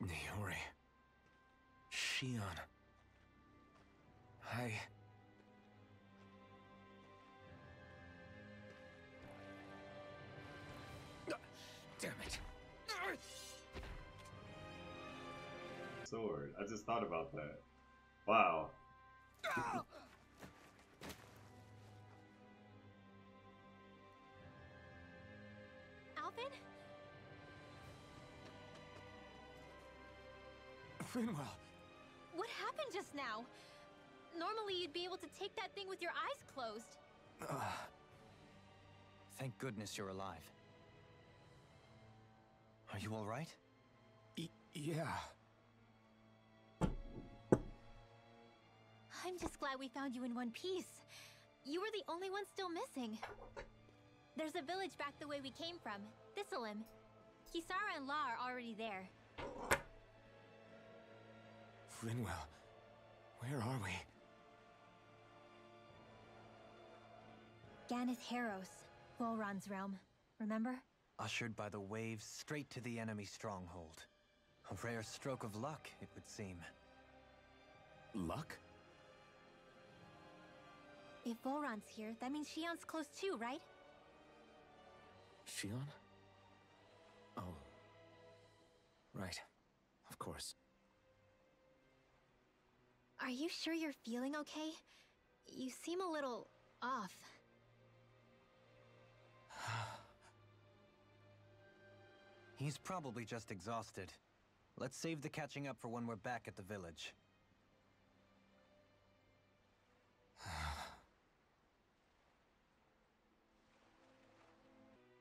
Niori. Shion. Damn it. Sword. I just thought about that. Wow. Alvin? Finwell. What happened just now? Normally you'd be able to take that thing with your eyes closed. Thank goodness you're alive. Are you all right? Yeah. I'm just glad we found you in one piece. You were the only one still missing. There's a village back the way we came from, Thistleim. Kisara and La are already there. Finwell, where are we? Ganath Haros, Vholran's realm. Remember? Ushered by the waves straight to the enemy stronghold. A rare stroke of luck, it would seem. Luck? If Vholran's here, that means Shion's close too, right? Shion? Oh. Right. Of course. Are you sure you're feeling okay? You seem a little off. He's probably just exhausted. Let's save the catching up for when we're back at the village.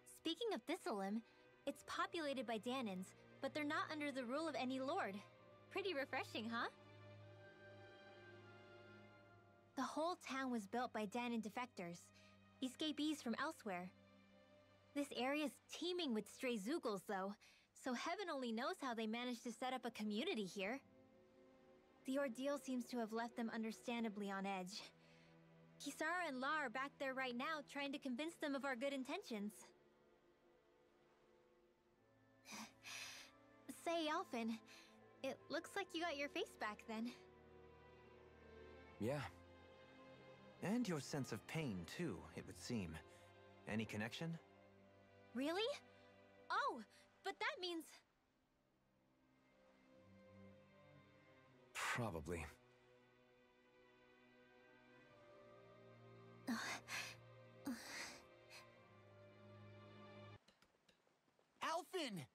Speaking of Thistleim, it's populated by Dahnans, but they're not under the rule of any lord. Pretty refreshing, huh? The whole town was built by Dahnan defectors, escapees from elsewhere. This area's teeming with stray Zeugles, though, so heaven only knows how they managed to set up a community here. The ordeal seems to have left them understandably on edge. Kisara and La are back there right now trying to convince them of our good intentions. Say, Alphen, it looks like you got your face back then. Yeah. And your sense of pain, too, it would seem. Any connection? Really? Oh, but that means... Probably. Alphen!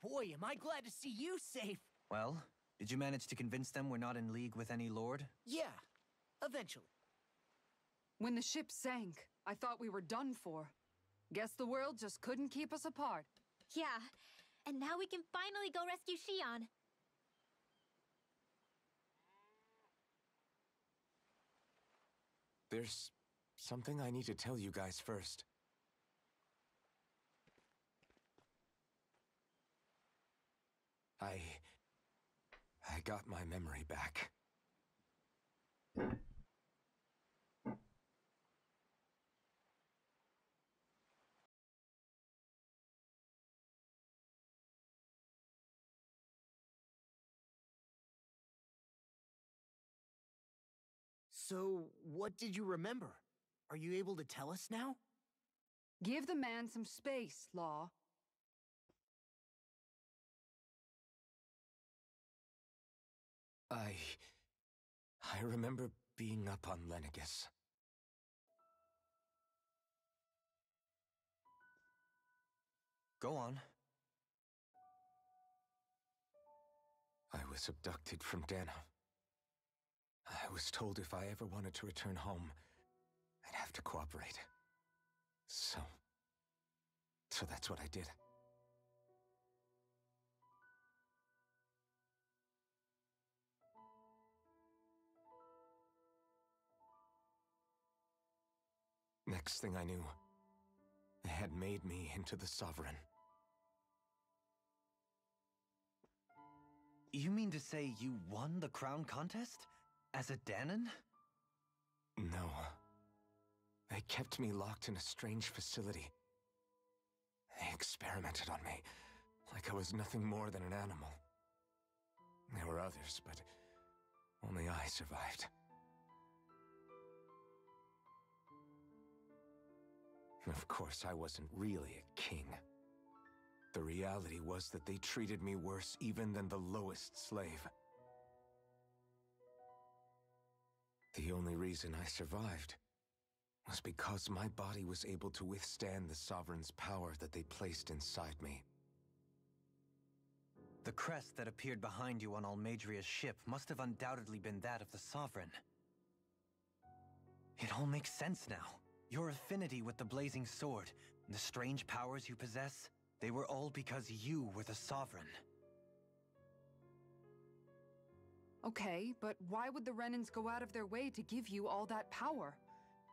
Boy, am I glad to see you safe. Well, did you manage to convince them we're not in league with any lord? Yeah, eventually. When the ship sank, I thought we were done for. Guess the world just couldn't keep us apart. Yeah, and now we can finally go rescue Shion. There's something I need to tell you guys first. I got my memory back. So, what did you remember? Are you able to tell us now? Give the man some space, Law. I remember being up on Lenegis. Go on. I was abducted from Dahna. I was told if I ever wanted to return home, I'd have to cooperate. So that's what I did. Next thing I knew, they had made me into the Sovereign. You mean to say you won the crown contest? As a Dahnan? No. They kept me locked in a strange facility. They experimented on me, like I was nothing more than an animal. There were others, but only I survived. Of course, I wasn't really a king. The reality was that they treated me worse even than the lowest slave. The only reason I survived was because my body was able to withstand the Sovereign's power that they placed inside me. The crest that appeared behind you on Almadria's ship must have undoubtedly been that of the Sovereign. It all makes sense now. Your affinity with the Blazing Sword, and the strange powers you possess, they were all because you were the Sovereign. Okay, but why would the Renans go out of their way to give you all that power?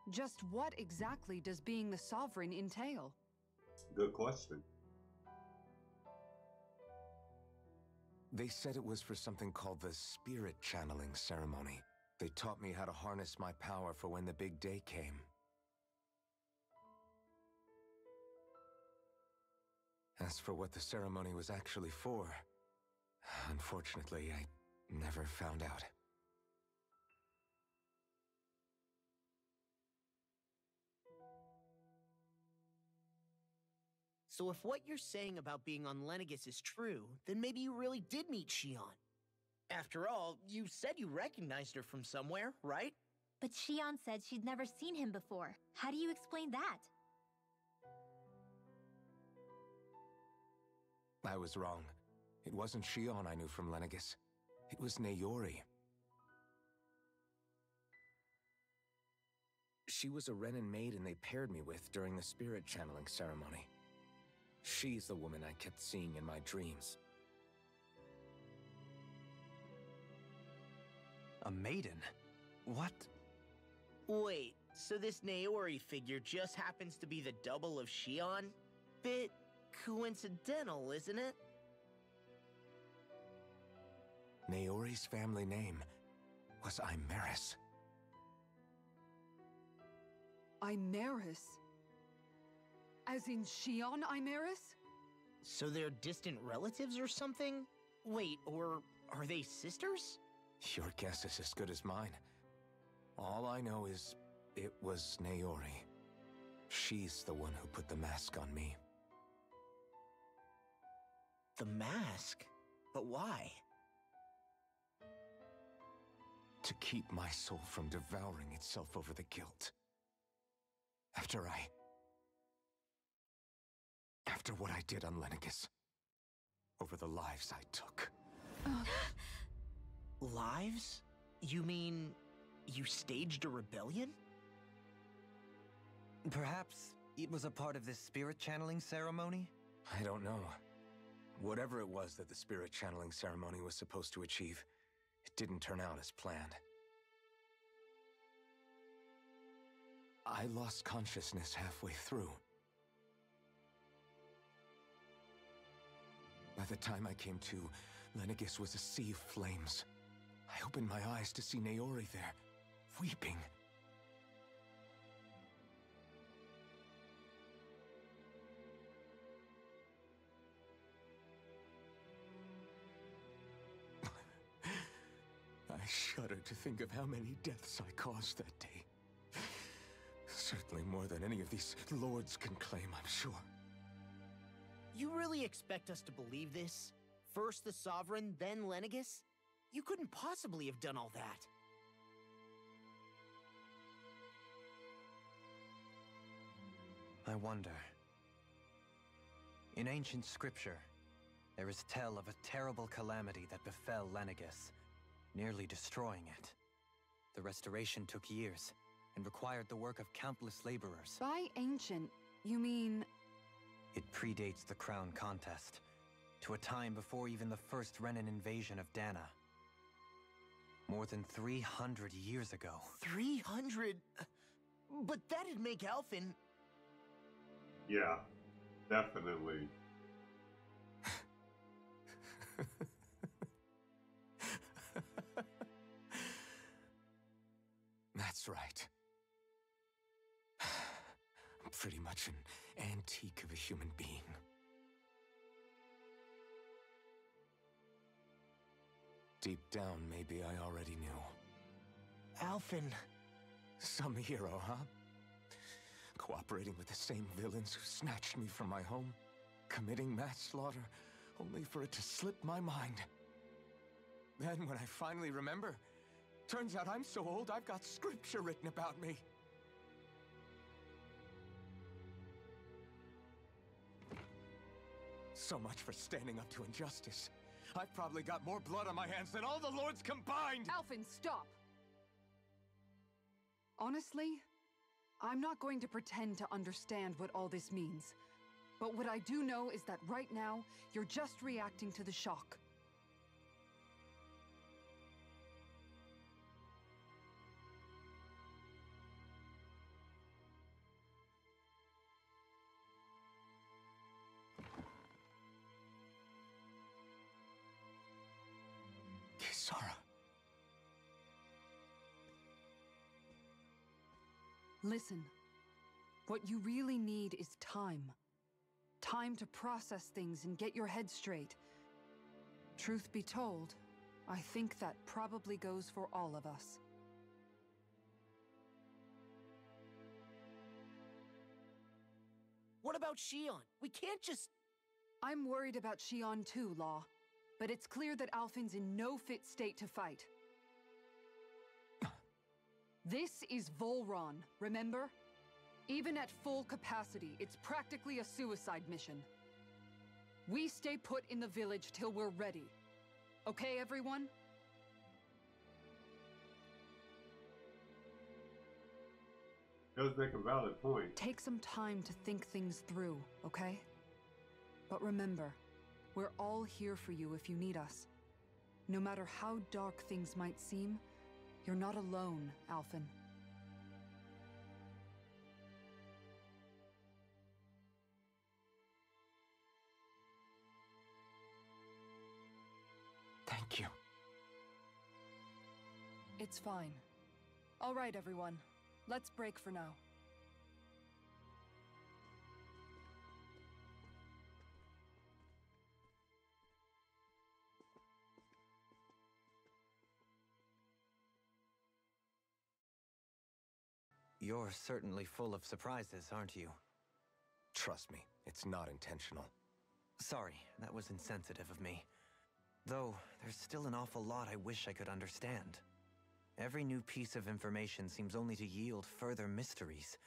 Just what exactly does being the Sovereign entail? Good question. They said it was for something called the Spirit Channeling Ceremony. They taught me how to harness my power for when the big day came. As for what the ceremony was actually for, unfortunately, I never found out. So if what you're saying about being on Lenegis is true, then maybe you really did meet Xion. After all, you said you recognized her from somewhere, right? But Xion said she'd never seen him before. How do you explain that? I was wrong. It wasn't Xion I knew from Lenegis. It was Naori. She was a Renan maiden they paired me with during the spirit channeling ceremony. She's the woman I kept seeing in my dreams. A maiden? What? Wait, so this Naori figure just happens to be the double of Xion? Bit coincidental, isn't it? Naori's family name was Imeris. Imeris? As in Xion Imeris? So they're distant relatives or something? Wait, or are they sisters? Your guess is as good as mine. All I know is it was Naori. She's the one who put the mask on me. The mask? But why? To keep my soul from devouring itself over the guilt. After what I did on Lenegis. Over the lives I took. Lives? You mean you staged a rebellion? Perhaps it was a part of this spirit channeling ceremony? I don't know. Whatever it was that the spirit channeling ceremony was supposed to achieve, it didn't turn out as planned. I lost consciousness halfway through. By the time I came to, Lenegis was a sea of flames. I opened my eyes to see Naori there, weeping. I shudder to think of how many deaths I caused that day. Certainly more than any of these lords can claim, I'm sure. You really expect us to believe this? First the Sovereign, then Lenegis? You couldn't possibly have done all that. I wonder. In ancient scripture, there is tell of a terrible calamity that befell Lenegis, nearly destroying it. The restoration took years, and required the work of countless laborers. By ancient, you mean... It predates the crown contest, to a time before even the first Renan invasion of Dahna. More than 300 years ago. 300? But that'd make Alphen... Yeah, definitely. That's right. I'm pretty much an antique of a human being. Deep down, maybe I already knew. Alphen. Some hero, huh? Cooperating with the same villains who snatched me from my home, committing mass slaughter, only for it to slip my mind. Then, when I finally remember, turns out I'm so old I've got scripture written about me. So much for standing up to injustice. I've probably got more blood on my hands than all the lords combined! Alphen, stop! Honestly, I'm not going to pretend to understand what all this means. But what I do know is that right now, you're just reacting to the shock. Kisara. Listen, what you really need is time. Time to process things and get your head straight. Truth be told, I think that probably goes for all of us. What about Shion? We can't just... I'm worried about Shion too, Law. But it's clear that Alphen's in no fit state to fight. This is Vholran, remember? Even at full capacity, it's practically a suicide mission. We stay put in the village till we're ready. Okay, everyone? Does make a valid point. Take some time to think things through, okay? But remember, we're all here for you if you need us. No matter how dark things might seem, you're not alone, Alphen. Thank you. It's fine. All right, everyone. Let's break for now. You're certainly full of surprises, aren't you? Trust me, it's not intentional. Sorry, that was insensitive of me. Though, there's still an awful lot I wish I could understand. Every new piece of information seems only to yield further mysteries.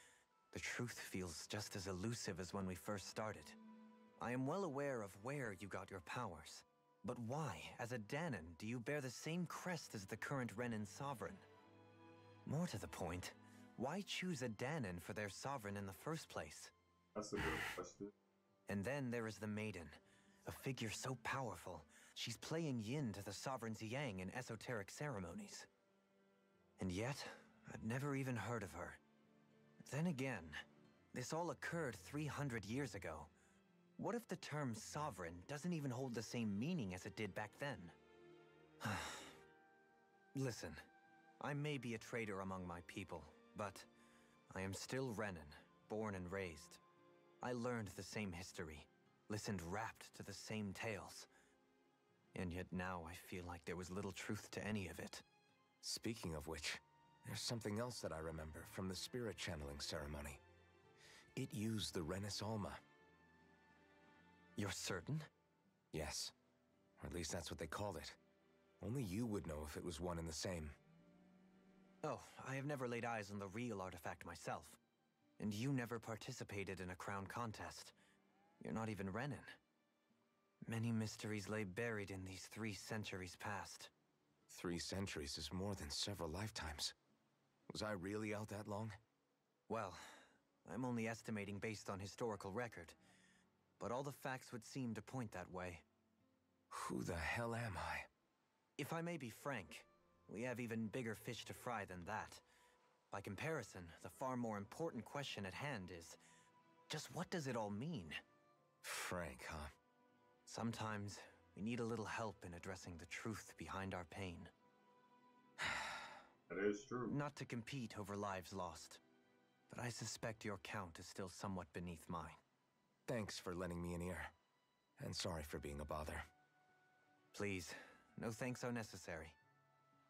The truth feels just as elusive as when we first started. I am well aware of where you got your powers. But why, as a Dahnan, do you bear the same crest as the current Renan sovereign? More to the point, why choose a Dahnan for their sovereign in the first place? That's a good question. And then there is the Maiden, a figure so powerful, she's playing yin to the sovereign's yang in esoteric ceremonies. And yet, I'd never even heard of her. Then again, this all occurred 300 years ago. What if the term sovereign doesn't even hold the same meaning as it did back then? Listen, I may be a traitor among my people, but I am still Renan, born and raised. I learned the same history, listened rapt to the same tales. And yet now I feel like there was little truth to any of it. Speaking of which, there's something else that I remember from the spirit channeling ceremony. It used the Renis-Alma. You're certain? Yes. Or at least that's what they called it. Only you would know if it was one and the same. Oh, I have never laid eyes on the real artifact myself. And you never participated in a crown contest. You're not even Renan. Many mysteries lay buried in these 3 centuries past. 3 centuries is more than several lifetimes. Was I really out that long? Well, I'm only estimating based on historical record. But all the facts would seem to point that way. Who the hell am I? If I may be frank, we have even bigger fish to fry than that. By comparison, the far more important question at hand is, just what does it all mean? Frank, huh? Sometimes, we need a little help in addressing the truth behind our pain. That is true. Not to compete over lives lost, but I suspect your count is still somewhat beneath mine. Thanks for lending me an ear. And sorry for being a bother. Please, no thanks are necessary.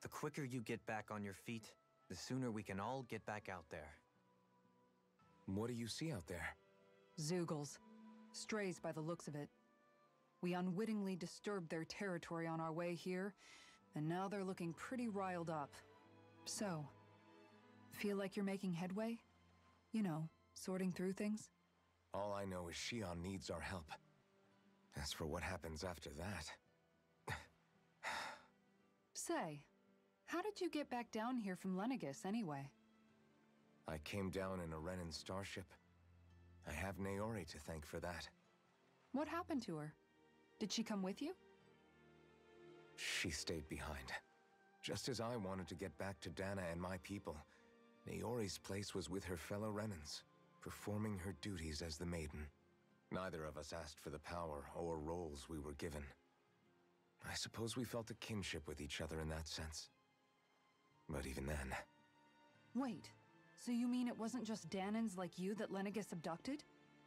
The quicker you get back on your feet, the sooner we can all get back out there. What do you see out there? Zeugles. Strays by the looks of it. We unwittingly disturbed their territory on our way here, and now they're looking pretty riled up. So, feel like you're making headway? You know, sorting through things? All I know is Shion needs our help. As for what happens after that... Say, how did you get back down here from Lenegis, anyway? I came down in a Renan starship. I have Naori to thank for that. What happened to her? Did she come with you? She stayed behind. Just as I wanted to get back to Dahna and my people, Naori's place was with her fellow Renans, performing her duties as the Maiden. Neither of us asked for the power or roles we were given. I suppose we felt a kinship with each other in that sense. But even then... Wait, so you mean it wasn't just Dahnans like you that Lenegis abducted?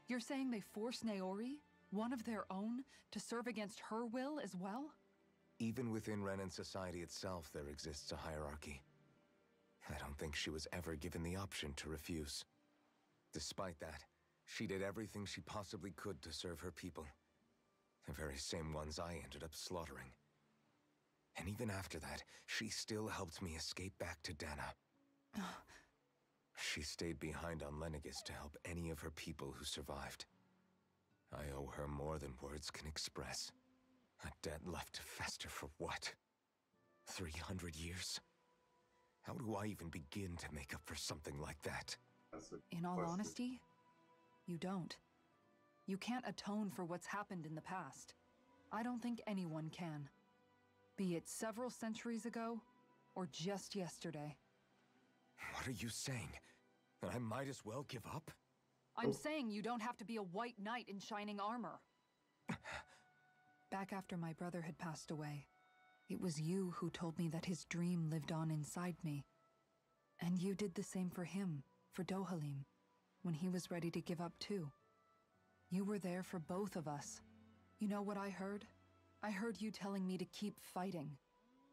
You're saying they forced Naori, one of their own, to serve against her will as well? Even within Renan society itself, there exists a hierarchy. I don't think she was ever given the option to refuse. Despite that, she did everything she possibly could to serve her people. The very same ones I ended up slaughtering. And even after that, she still helped me escape back to Dahna. She stayed behind on Lenegis to help any of her people who survived. I owe her more than words can express. A debt left to fester for what? 300 years? How do I even begin to make up for something like that? In all honesty, you don't. You can't atone for what's happened in the past. I don't think anyone can. Be it several centuries ago, or just yesterday. What are you saying? That I might as well give up? I'm saying you don't have to be a white knight in shining armor. Back after my brother had passed away, it was you who told me that his dream lived on inside me. And you did the same for him, for Dohalim, when he was ready to give up too. You were there for both of us. You know what I heard? I heard you telling me to keep fighting,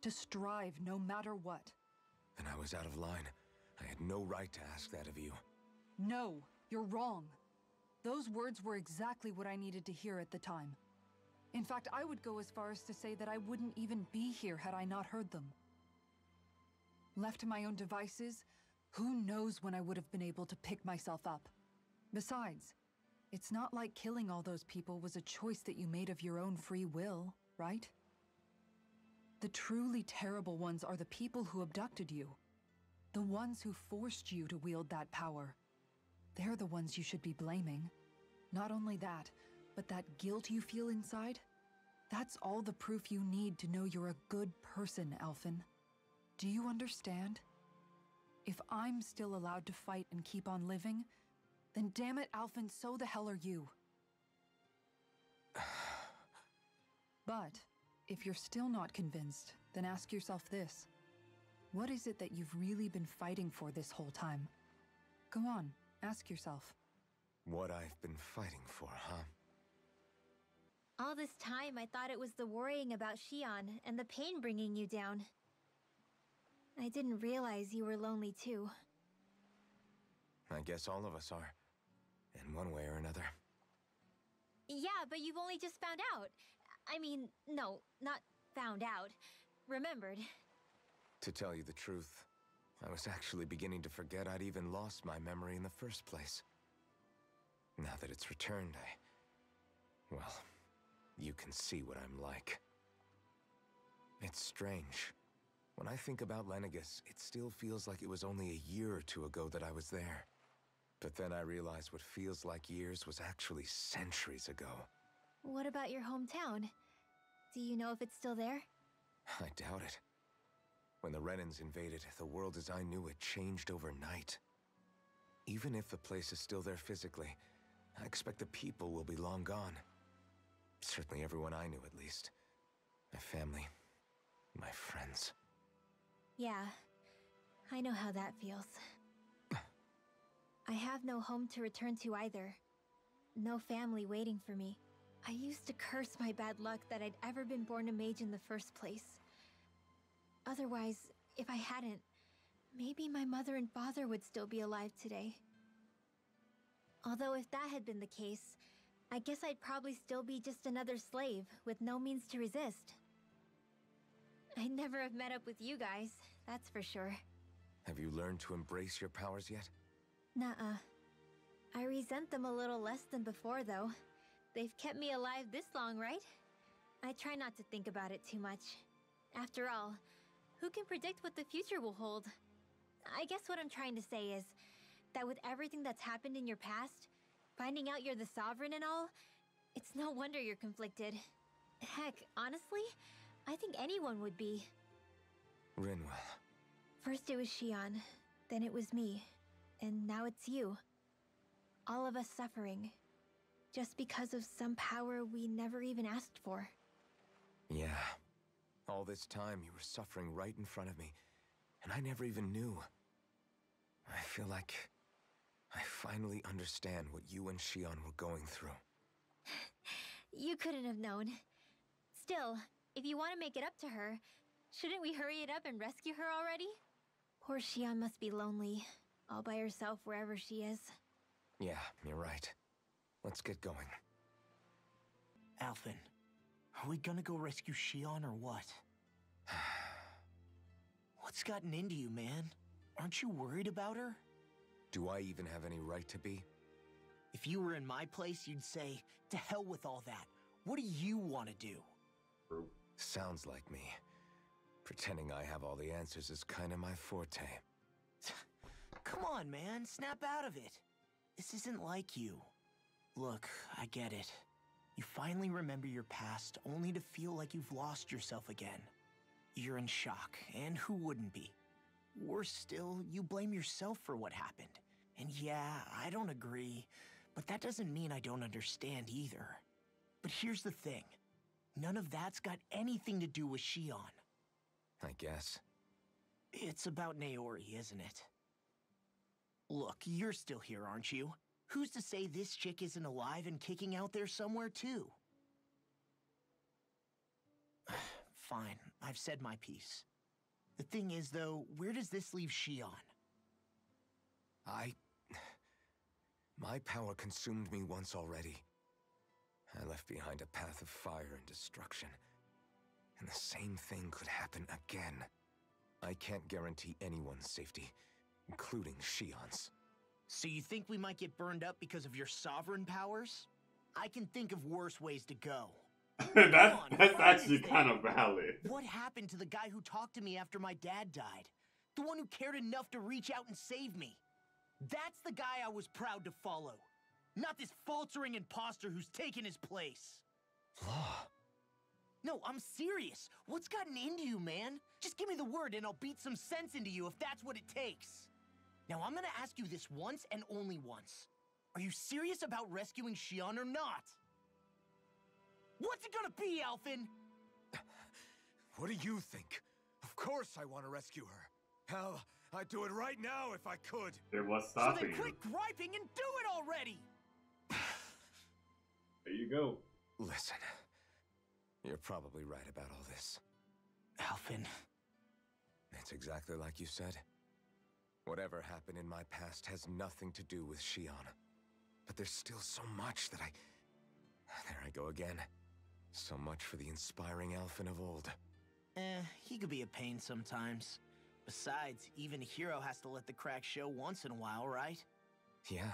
to strive no matter what. And I was out of line. I had no right to ask that of you. No, you're wrong. Those words were exactly what I needed to hear at the time. In fact, I would go as far as to say that I wouldn't even be here had I not heard them. Left to my own devices, who knows when I would have been able to pick myself up. Besides, it's not like killing all those people was a choice that you made of your own free will, right? The truly terrible ones are the people who abducted you. The ones who forced you to wield that power. They're the ones you should be blaming. Not only that, but that guilt you feel inside, that's all the proof you need to know you're a good person, Alphen. Do you understand? If I'm still allowed to fight and keep on living, then damn it, Alphen, so the hell are you. But, if you're still not convinced, then ask yourself this. What is it that you've really been fighting for this whole time? Go on, ask yourself. What I've been fighting for, huh? All this time, I thought it was the worrying about Shion and the pain bringing you down. I didn't realize you were lonely too. I guess all of us are. In one way or another. Yeah, but you've only just found out. I mean, no, not found out. Remembered. To tell you the truth, I was actually beginning to forget I'd even lost my memory in the first place. Now that it's returned, well, you can see what I'm like. It's strange. When I think about Lenegis, it still feels like it was only a year or two ago that I was there. But then I realized what feels like years was actually centuries ago. What about your hometown? Do you know if it's still there? I doubt it. When the Renans invaded, the world as I knew it changed overnight. Even if the place is still there physically, I expect the people will be long gone. Certainly everyone I knew, at least. My family, my friends. Yeah, I know how that feels. I have no home to return to either. No family waiting for me. I used to curse my bad luck that I'd ever been born a mage in the first place. Otherwise, if I hadn't, maybe my mother and father would still be alive today. Although if that had been the case, I guess I'd probably still be just another slave with no means to resist. I'd never have met up with you guys, that's for sure. Have you learned to embrace your powers yet? Nuh-uh. I resent them a little less than before, though. They've kept me alive this long, right? I try not to think about it too much. After all, who can predict what the future will hold? I guess what I'm trying to say is that with everything that's happened in your past, finding out you're the sovereign and all, it's no wonder you're conflicted. Heck, honestly, I think anyone would be. Rinwell. First it was Shion, then it was me, and now it's you. All of us suffering, just because of some power we never even asked for. Yeah. All this time you were suffering right in front of me, and I never even knew. I feel like I finally understand what you and Shion were going through. You couldn't have known. Still, if you want to make it up to her, shouldn't we hurry it up and rescue her already? Poor Shion must be lonely, all by herself wherever she is. Yeah, you're right. Let's get going. Alphen, are we gonna go rescue Shion or what? What's gotten into you, man? Aren't you worried about her? Do I even have any right to be? If you were in my place, you'd say, to hell with all that. What do you want to do? Sounds like me. Pretending I have all the answers is kind of my forte. Come on, man. Snap out of it. This isn't like you. Look, I get it. You finally remember your past, only to feel like you've lost yourself again. You're in shock, and who wouldn't be? Worse still, you blame yourself for what happened. And yeah, I don't agree, but that doesn't mean I don't understand either. But here's the thing. None of that's got anything to do with Shion. I guess. It's about Naori, isn't it? Look, you're still here, aren't you? Who's to say this chick isn't alive and kicking out there somewhere, too? Fine, I've said my piece. The thing is, though, where does this leave Shion? My power consumed me once already. I left behind a path of fire and destruction. And the same thing could happen again. I can't guarantee anyone's safety, including Shion's. So you think we might get burned up because of your sovereign powers? I can think of worse ways to go. That's actually kind of valid. What happened to the guy who talked to me after my dad died? The one who cared enough to reach out and save me? That's the guy I was proud to follow. Not this faltering imposter who's taken his place. Law. No, I'm serious. What's gotten into you, man? Just give me the word and I'll beat some sense into you if that's what it takes. Now, I'm gonna ask you this once and only once. Are you serious about rescuing Shion or not? What's it gonna be, Alphen? What do you think? Of course I want to rescue her. Hell, I'd do it right now if I could. It was So stopping then quit griping and do it already! There you go. Listen, you're probably right about all this. Alphen. It's exactly like you said. Whatever happened in my past has nothing to do with Shion. But there's still so much that There I go again. So much for the inspiring Alphen of old. He could be a pain sometimes. Besides, even a hero has to let the cracks show once in a while, right? Yeah,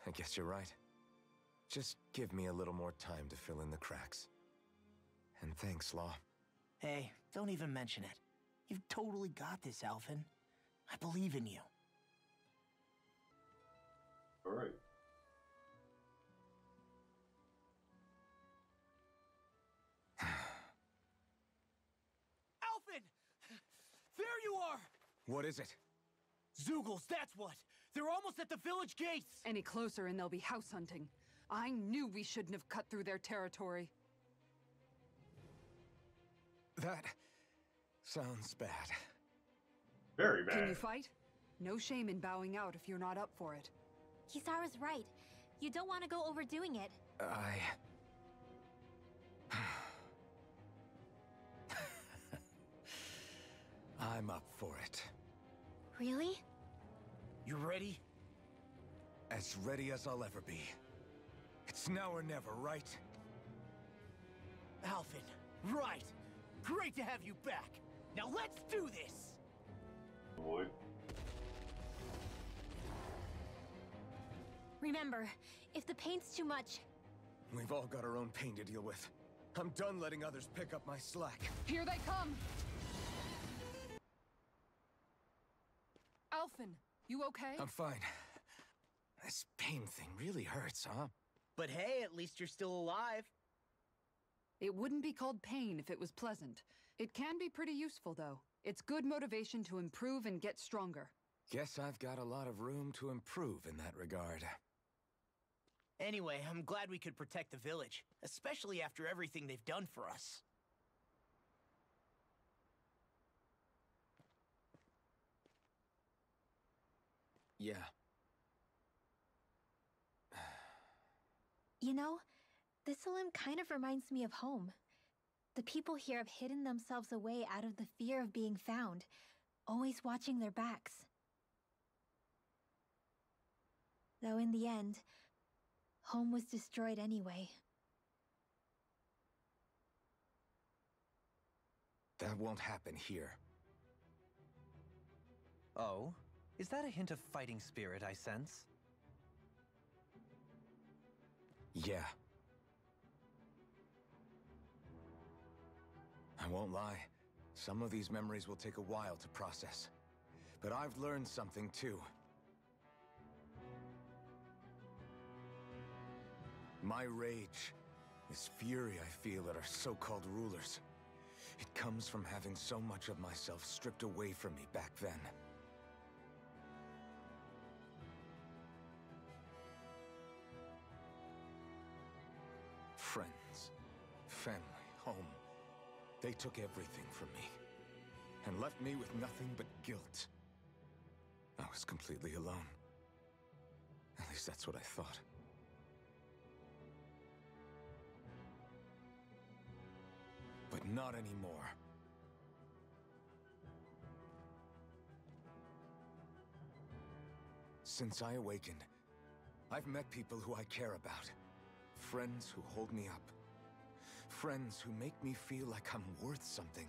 I guess you're right. Just give me a little more time to fill in the cracks. And thanks, Law. Hey, don't even mention it. You've totally got this, Alphen. I believe in you. Alright. Alphen! There you are! What is it? Zeugles, that's what! They're almost at the village gates! Any closer and they'll be house hunting. I knew we shouldn't have cut through their territory. That sounds bad. Very bad. Can you fight? No shame in bowing out if you're not up for it. Kisara's right. You don't want to go overdoing it. I'm up for it. Really? You ready? As ready as I'll ever be. It's now or never, right? Alphen, right. Great to have you back. Now let's do this! Boy. Remember, if the paint's too much... We've all got our own pain to deal with. I'm done letting others pick up my slack. Here they come! Alphen, you okay? I'm fine. This pain thing really hurts, huh? But hey, at least you're still alive. It wouldn't be called pain if it was pleasant. It can be pretty useful, though. It's good motivation to improve and get stronger. Guess I've got a lot of room to improve in that regard. Anyway, I'm glad we could protect the village, especially after everything they've done for us. Yeah. You know, Thistleum kind of reminds me of home. The people here have hidden themselves away out of the fear of being found, always watching their backs. Though in the end, home was destroyed anyway. That won't happen here. Oh? Is that a hint of fighting spirit I sense? Yeah. I won't lie. Some of these memories will take a while to process. But I've learned something too. My rage, this fury I feel at our so-called rulers, it comes from having so much of myself stripped away from me back then. Friends, family, home. They took everything from me and left me with nothing but guilt. I was completely alone. At least that's what I thought. But not anymore. Since I awakened, I've met people who I care about. Friends who hold me up. Friends who make me feel like I'm worth something.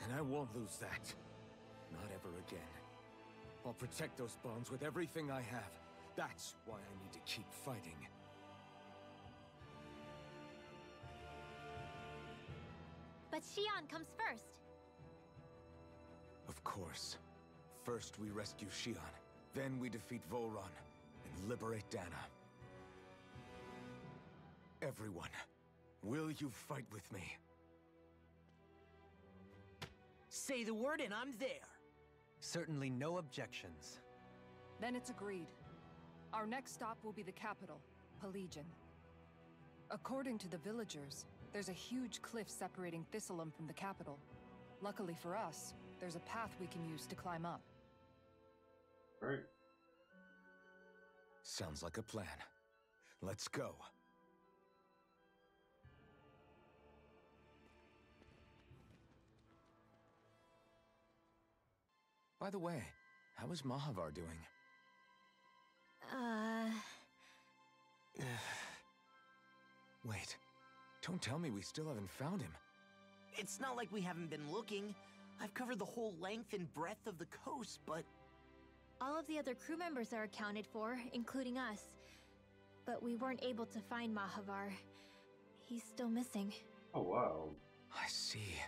And I won't lose that. Not ever again. I'll protect those bonds with everything I have. That's why I need to keep fighting. But Xion comes first. Of course. First we rescue Xion, then we defeat Vholran and liberate Dahna. Everyone, will you fight with me? Say the word and I'm there. Certainly no objections. Then it's agreed. Our next stop will be the capital, Pelegion. According to the villagers, there's a huge cliff separating Thistleum from the capital. Luckily for us, there's a path we can use to climb up. Right. Sounds like a plan. Let's go. By the way, how is Mahavar doing? Wait, don't tell me we still haven't found him. It's not like we haven't been looking. I've covered the whole length and breadth of the coast, but... All of the other crew members are accounted for, including us. But we weren't able to find Mahavar. He's still missing. Oh, wow. I see.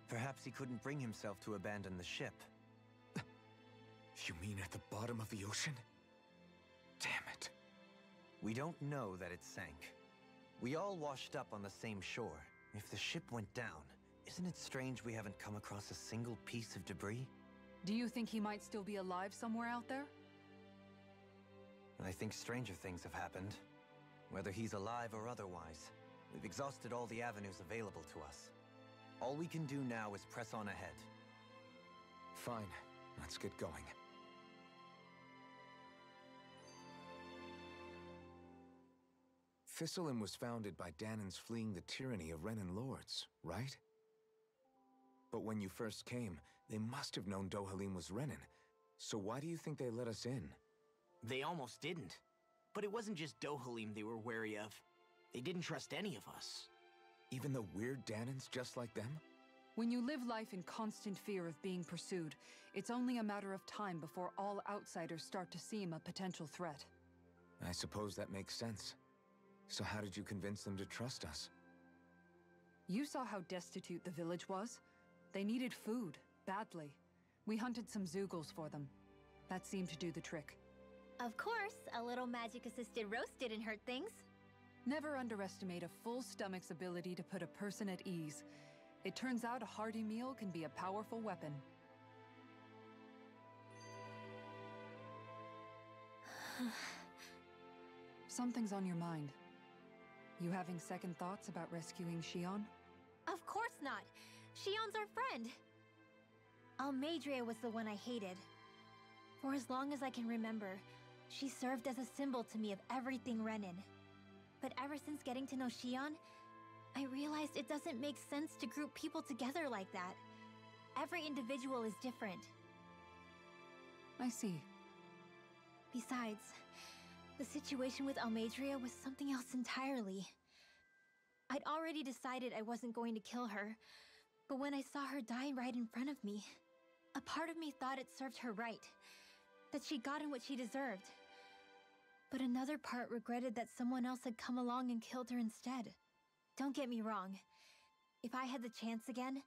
Perhaps he couldn't bring himself to abandon the ship. You mean at the bottom of the ocean? Damn it. We don't know that it sank. We all washed up on the same shore. If the ship went down, isn't it strange we haven't come across a single piece of debris? Do you think he might still be alive somewhere out there? I think stranger things have happened. Whether he's alive or otherwise, we've exhausted all the avenues available to us. All we can do now is press on ahead. Fine, let's get going. Thistlein was founded by Dahnans fleeing the tyranny of Renan lords, right? But when you first came, they must have known Dohalim was Renan. So why do you think they let us in? They almost didn't. But it wasn't just Dohalim they were wary of. They didn't trust any of us. Even the weird Dahnans just like them? When you live life in constant fear of being pursued, it's only a matter of time before all outsiders start to seem a potential threat. I suppose that makes sense. So how did you convince them to trust us? You saw how destitute the village was. They needed food, badly. We hunted some Zeugles for them. That seemed to do the trick. Of course, a little magic-assisted roast didn't hurt things. Never underestimate a full stomach's ability to put a person at ease. It turns out a hearty meal can be a powerful weapon. Something's on your mind. You having second thoughts about rescuing Xion? Of course not! Xion's our friend! Almeidrea was the one I hated. For as long as I can remember, she served as a symbol to me of everything Renan. But ever since getting to know Xion, I realized it doesn't make sense to group people together like that. Every individual is different. I see. Besides, the situation with Almeidrea was something else entirely. I'd already decided I wasn't going to kill her, but when I saw her die right in front of me, a part of me thought it served her right, that she'd gotten what she deserved. But another part regretted that someone else had come along and killed her instead. Don't get me wrong. If I had the chance again,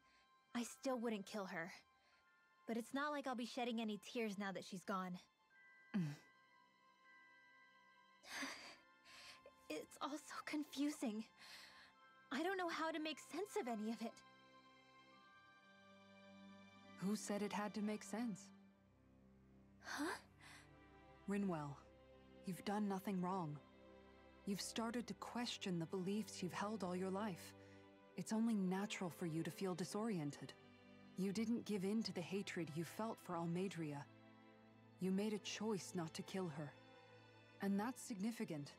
I still wouldn't kill her. But it's not like I'll be shedding any tears now that she's gone. It's all so confusing. I don't know how to make sense of any of it. Who said it had to make sense? Huh? Rinwell, you've done nothing wrong. You've started to question the beliefs you've held all your life. It's only natural for you to feel disoriented. You didn't give in to the hatred you felt for Almeidrea. You made a choice not to kill her. And that's significant,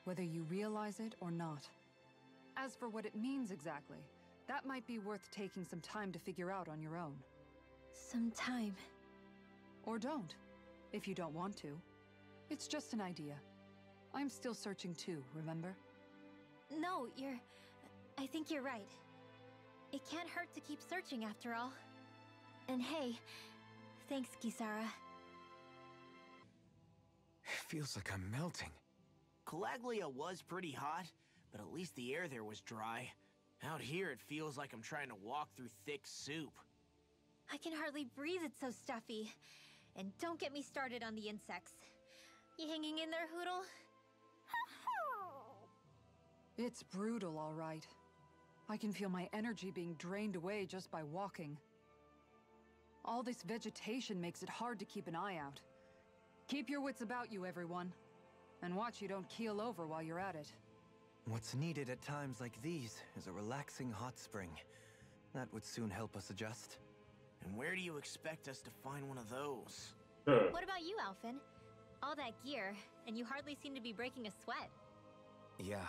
whether you realize it or not. As for what it means exactly, that might be worth taking some time to figure out on your own. Some time. Or don't, if you don't want to. It's just an idea. I'm still searching too, remember? No, I think you're right. It can't hurt to keep searching after all. And hey, thanks, Kisara. It feels like I'm melting. Calaglia was pretty hot, but at least the air there was dry. Out here, it feels like I'm trying to walk through thick soup. I can hardly breathe, it's so stuffy. And don't get me started on the insects. You hanging in there, Hoodle? It's brutal, all right. I can feel my energy being drained away just by walking. All this vegetation makes it hard to keep an eye out. Keep your wits about you, everyone. And watch you don't keel over while you're at it. What's needed at times like these is a relaxing hot spring. That would soon help us adjust. And where do you expect us to find one of those? What about you, Alphen? All that gear, and you hardly seem to be breaking a sweat. Yeah,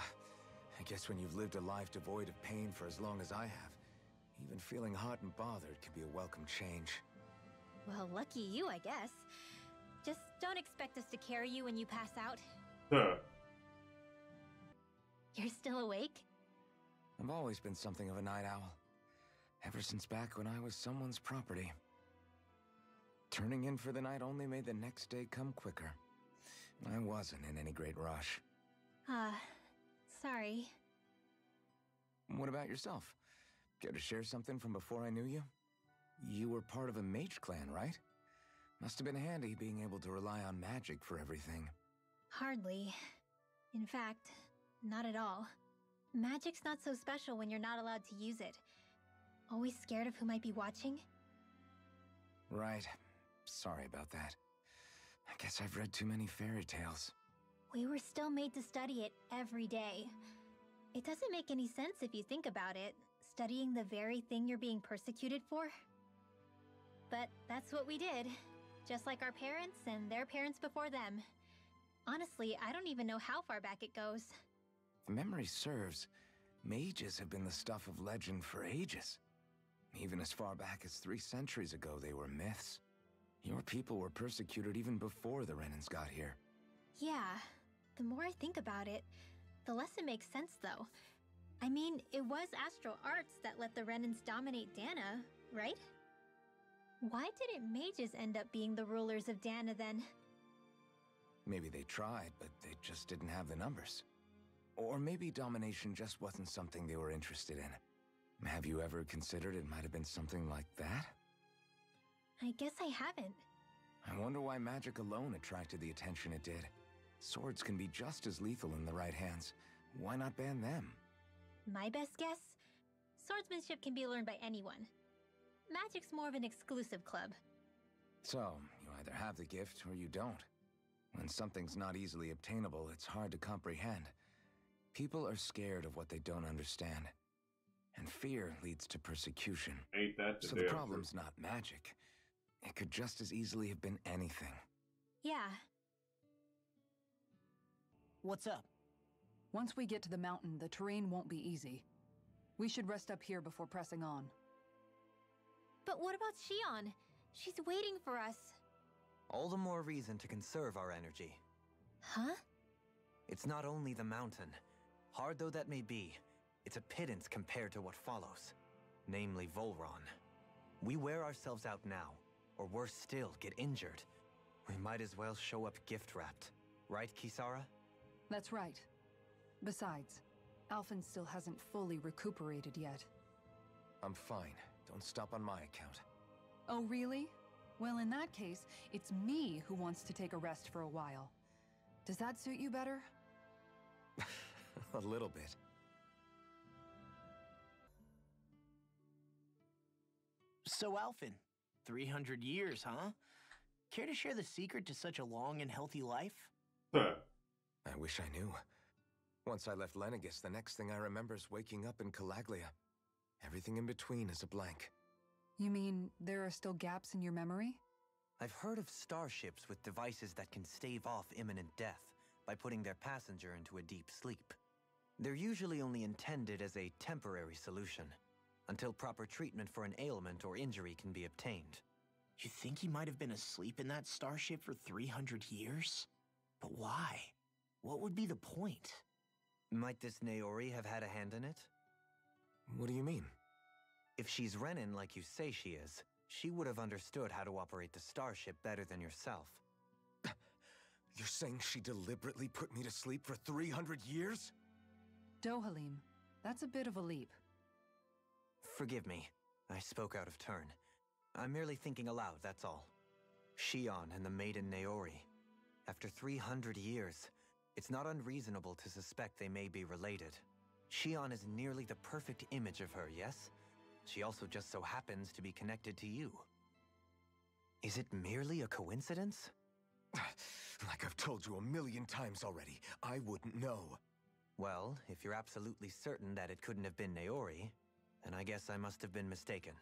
I guess when you've lived a life devoid of pain for as long as I have, even feeling hot and bothered can be a welcome change. Well, lucky you, I guess. Just don't expect us to carry you when you pass out. You're still awake? I've always been something of a night owl. Ever since back when I was someone's property. Turning in for the night only made the next day come quicker. I wasn't in any great rush. Sorry. What about yourself? Care to share something from before I knew you? You were part of a mage clan, right? Must have been handy being able to rely on magic for everything. Hardly. In fact, not at all. Magic's not so special when you're not allowed to use it. Always scared of who might be watching? Right. Sorry about that. I guess I've read too many fairy tales. We were still made to study it every day. It doesn't make any sense if you think about it, studying the very thing you're being persecuted for. But that's what we did. Just like our parents and their parents before them. Honestly, I don't even know how far back it goes. If memory serves, mages have been the stuff of legend for ages. Even as far back as 3 centuries ago, they were myths. Your people were persecuted even before the Renans got here. Yeah, the more I think about it, the less it makes sense though. I mean, it was astral arts that let the Renans dominate Dahna, right? Why didn't mages end up being the rulers of Dahna then? Maybe they tried, but they just didn't have the numbers. Or maybe domination just wasn't something they were interested in. Have you ever considered it might have been something like that? I guess I haven't. I wonder why magic alone attracted the attention it did. Swords can be just as lethal in the right hands. Why not ban them? My best guess? Swordsmanship can be learned by anyone. Magic's more of an exclusive club. So, you either have the gift or you don't. When something's not easily obtainable, it's hard to comprehend. People are scared of what they don't understand. And fear leads to persecution. Ain't that the So the problem's not magic. It could just as easily have been anything. Yeah. What's up? Once we get to the mountain, the terrain won't be easy. We should rest up here before pressing on. But what about Shion? She's waiting for us. All the more reason to conserve our energy. Huh? It's not only the mountain. Hard though that may be, it's a pittance compared to what follows. Namely Vholran. We wear ourselves out now, or worse still, get injured. We might as well show up gift-wrapped. Right, Kisara? That's right. Besides, Alphen still hasn't fully recuperated yet. I'm fine. Don't stop on my account. Oh, really? Well, in that case, it's me who wants to take a rest for a while. Does that suit you better? A little bit. So, Alphen, 300 years, huh? Care to share the secret to such a long and healthy life? I wish I knew. Once I left Lenegis, the next thing I remember is waking up in Calaglia. Everything in between is a blank. You mean there are still gaps in your memory? I've heard of starships with devices that can stave off imminent death by putting their passenger into a deep sleep. They're usually only intended as a temporary solution, until proper treatment for an ailment or injury can be obtained. You think he might have been asleep in that starship for 300 years? But why? What would be the point? Might this Naori have had a hand in it? What do you mean? If she's Renan like you say she is, she would have understood how to operate the starship better than yourself. You're saying she deliberately put me to sleep for 300 years? Dohalim, that's a bit of a leap. Forgive me. I spoke out of turn. I'm merely thinking aloud, that's all. Shion and the maiden Naori. After 300 years, it's not unreasonable to suspect they may be related. Shion is nearly the perfect image of her, yes? She also just so happens to be connected to you. Is it merely a coincidence? Like I've told you 1,000,000 times already, I wouldn't know. Well, if you're absolutely certain that it couldn't have been Naori, then I guess I must have been mistaken.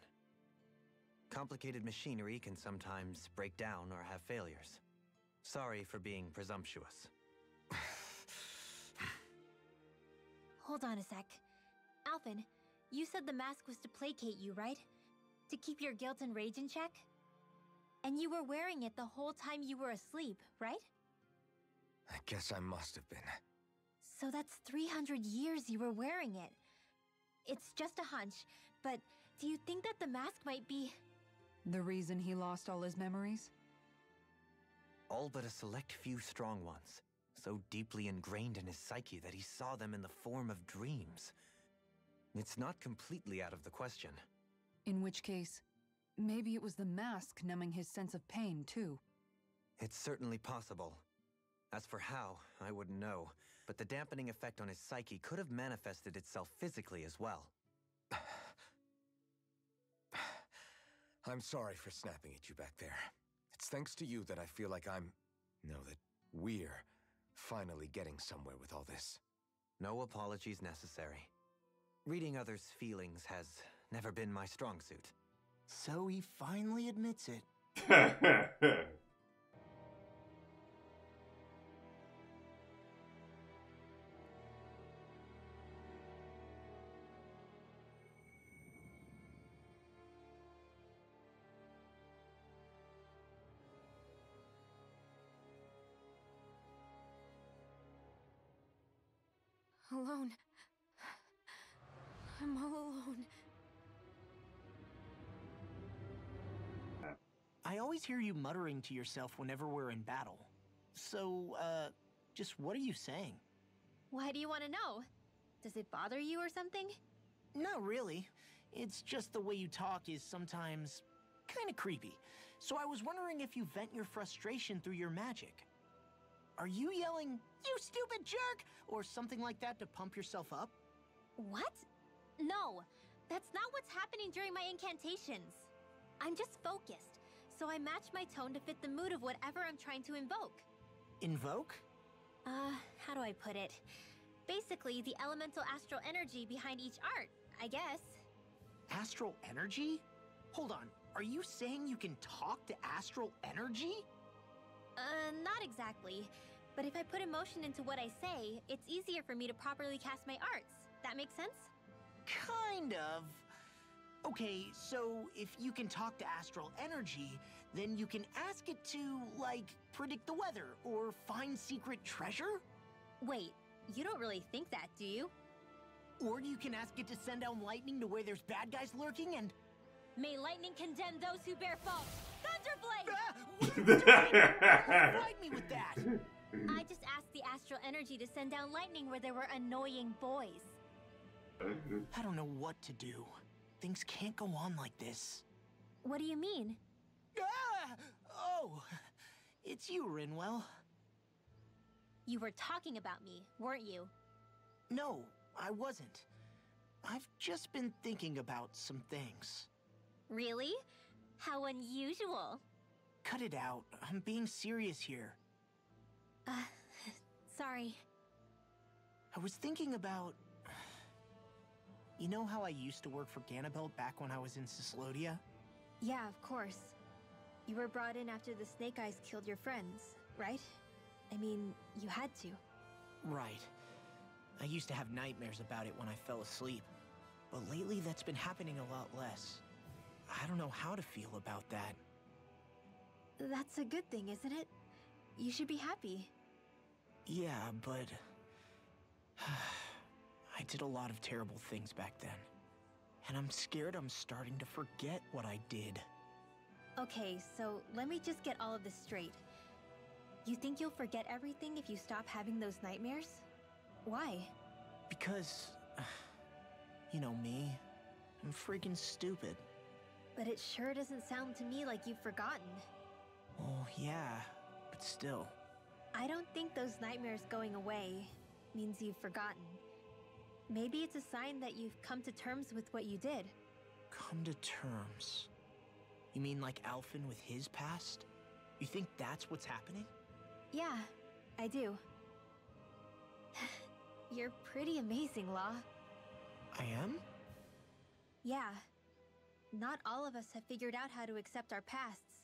Complicated machinery can sometimes break down or have failures. Sorry for being presumptuous. Hold on a sec. Alphen, you said the mask was to placate you, right? To keep your guilt and rage in check? And you were wearing it the whole time you were asleep, right? I guess I must have been. So that's 300 years you were wearing it. It's just a hunch, but do you think that the mask might be... The reason he lost all his memories? All but a select few strong ones, so deeply ingrained in his psyche that he saw them in the form of dreams. It's not completely out of the question. In which case, maybe it was the mask numbing his sense of pain, too. It's certainly possible. As for how, I wouldn't know, but the dampening effect on his psyche could have manifested itself physically as well. I'm sorry for snapping at you back there. It's thanks to you that I feel like that we're finally getting somewhere with all this. No apologies necessary. Reading others' feelings has never been my strong suit. So he finally admits it. Alone. I'm all alone. I always hear you muttering to yourself whenever we're in battle. So, just what are you saying? Why do you want to know? Does it bother you or something? Not really. It's just the way you talk is sometimes kind of creepy. So I was wondering if you vent your frustration through your magic. Are you yelling, "You stupid jerk," or something like that to pump yourself up? What? No, that's not what's happening during my incantations. I'm just focused, so I match my tone to fit the mood of whatever I'm trying to invoke. Invoke? How do I put it? Basically, the elemental astral energy behind each art, I guess. Astral energy? Hold on, are you saying you can talk to astral energy? Not exactly. But if I put emotion into what I say, it's easier for me to properly cast my arts. That makes sense? Kind of. Okay, so if you can talk to astral energy, then you can ask it to, like, predict the weather or find secret treasure? Wait, you don't really think that, do you? Or you can ask it to send down lightning to where there's bad guys lurking and... May lightning condemn those who bear fault! Thunderblade! What are you doing? Fight me with that! I just asked the astral energy to send down lightning where there were annoying boys. I don't know what to do. Things can't go on like this. What do you mean? Ah! Oh, it's you, Rinwell. You were talking about me, weren't you? No, I wasn't. I've just been thinking about some things. Really? How unusual. Cut it out. I'm being serious here. Sorry. I was thinking about... You know how I used to work for Ganath back when I was in Cislodia? Yeah, of course. You were brought in after the Snake Eyes killed your friends, right? I mean, you had to. Right. I used to have nightmares about it when I fell asleep. But lately that's been happening a lot less. I don't know how to feel about that. That's a good thing, isn't it? You should be happy. Yeah, but... I did a lot of terrible things back then. And I'm scared I'm starting to forget what I did. Okay, so let me just get all of this straight. You think you'll forget everything if you stop having those nightmares? Why? Because... You know me. I'm freaking stupid. But it sure doesn't sound to me like you've forgotten. Oh, yeah. But still. I don't think those nightmares going away means you've forgotten. Maybe it's a sign that you've come to terms with what you did. Come to terms? You mean like Alphen with his past? You think that's what's happening? Yeah, I do. You're pretty amazing, Law. I am? Yeah. Not all of us have figured out how to accept our pasts.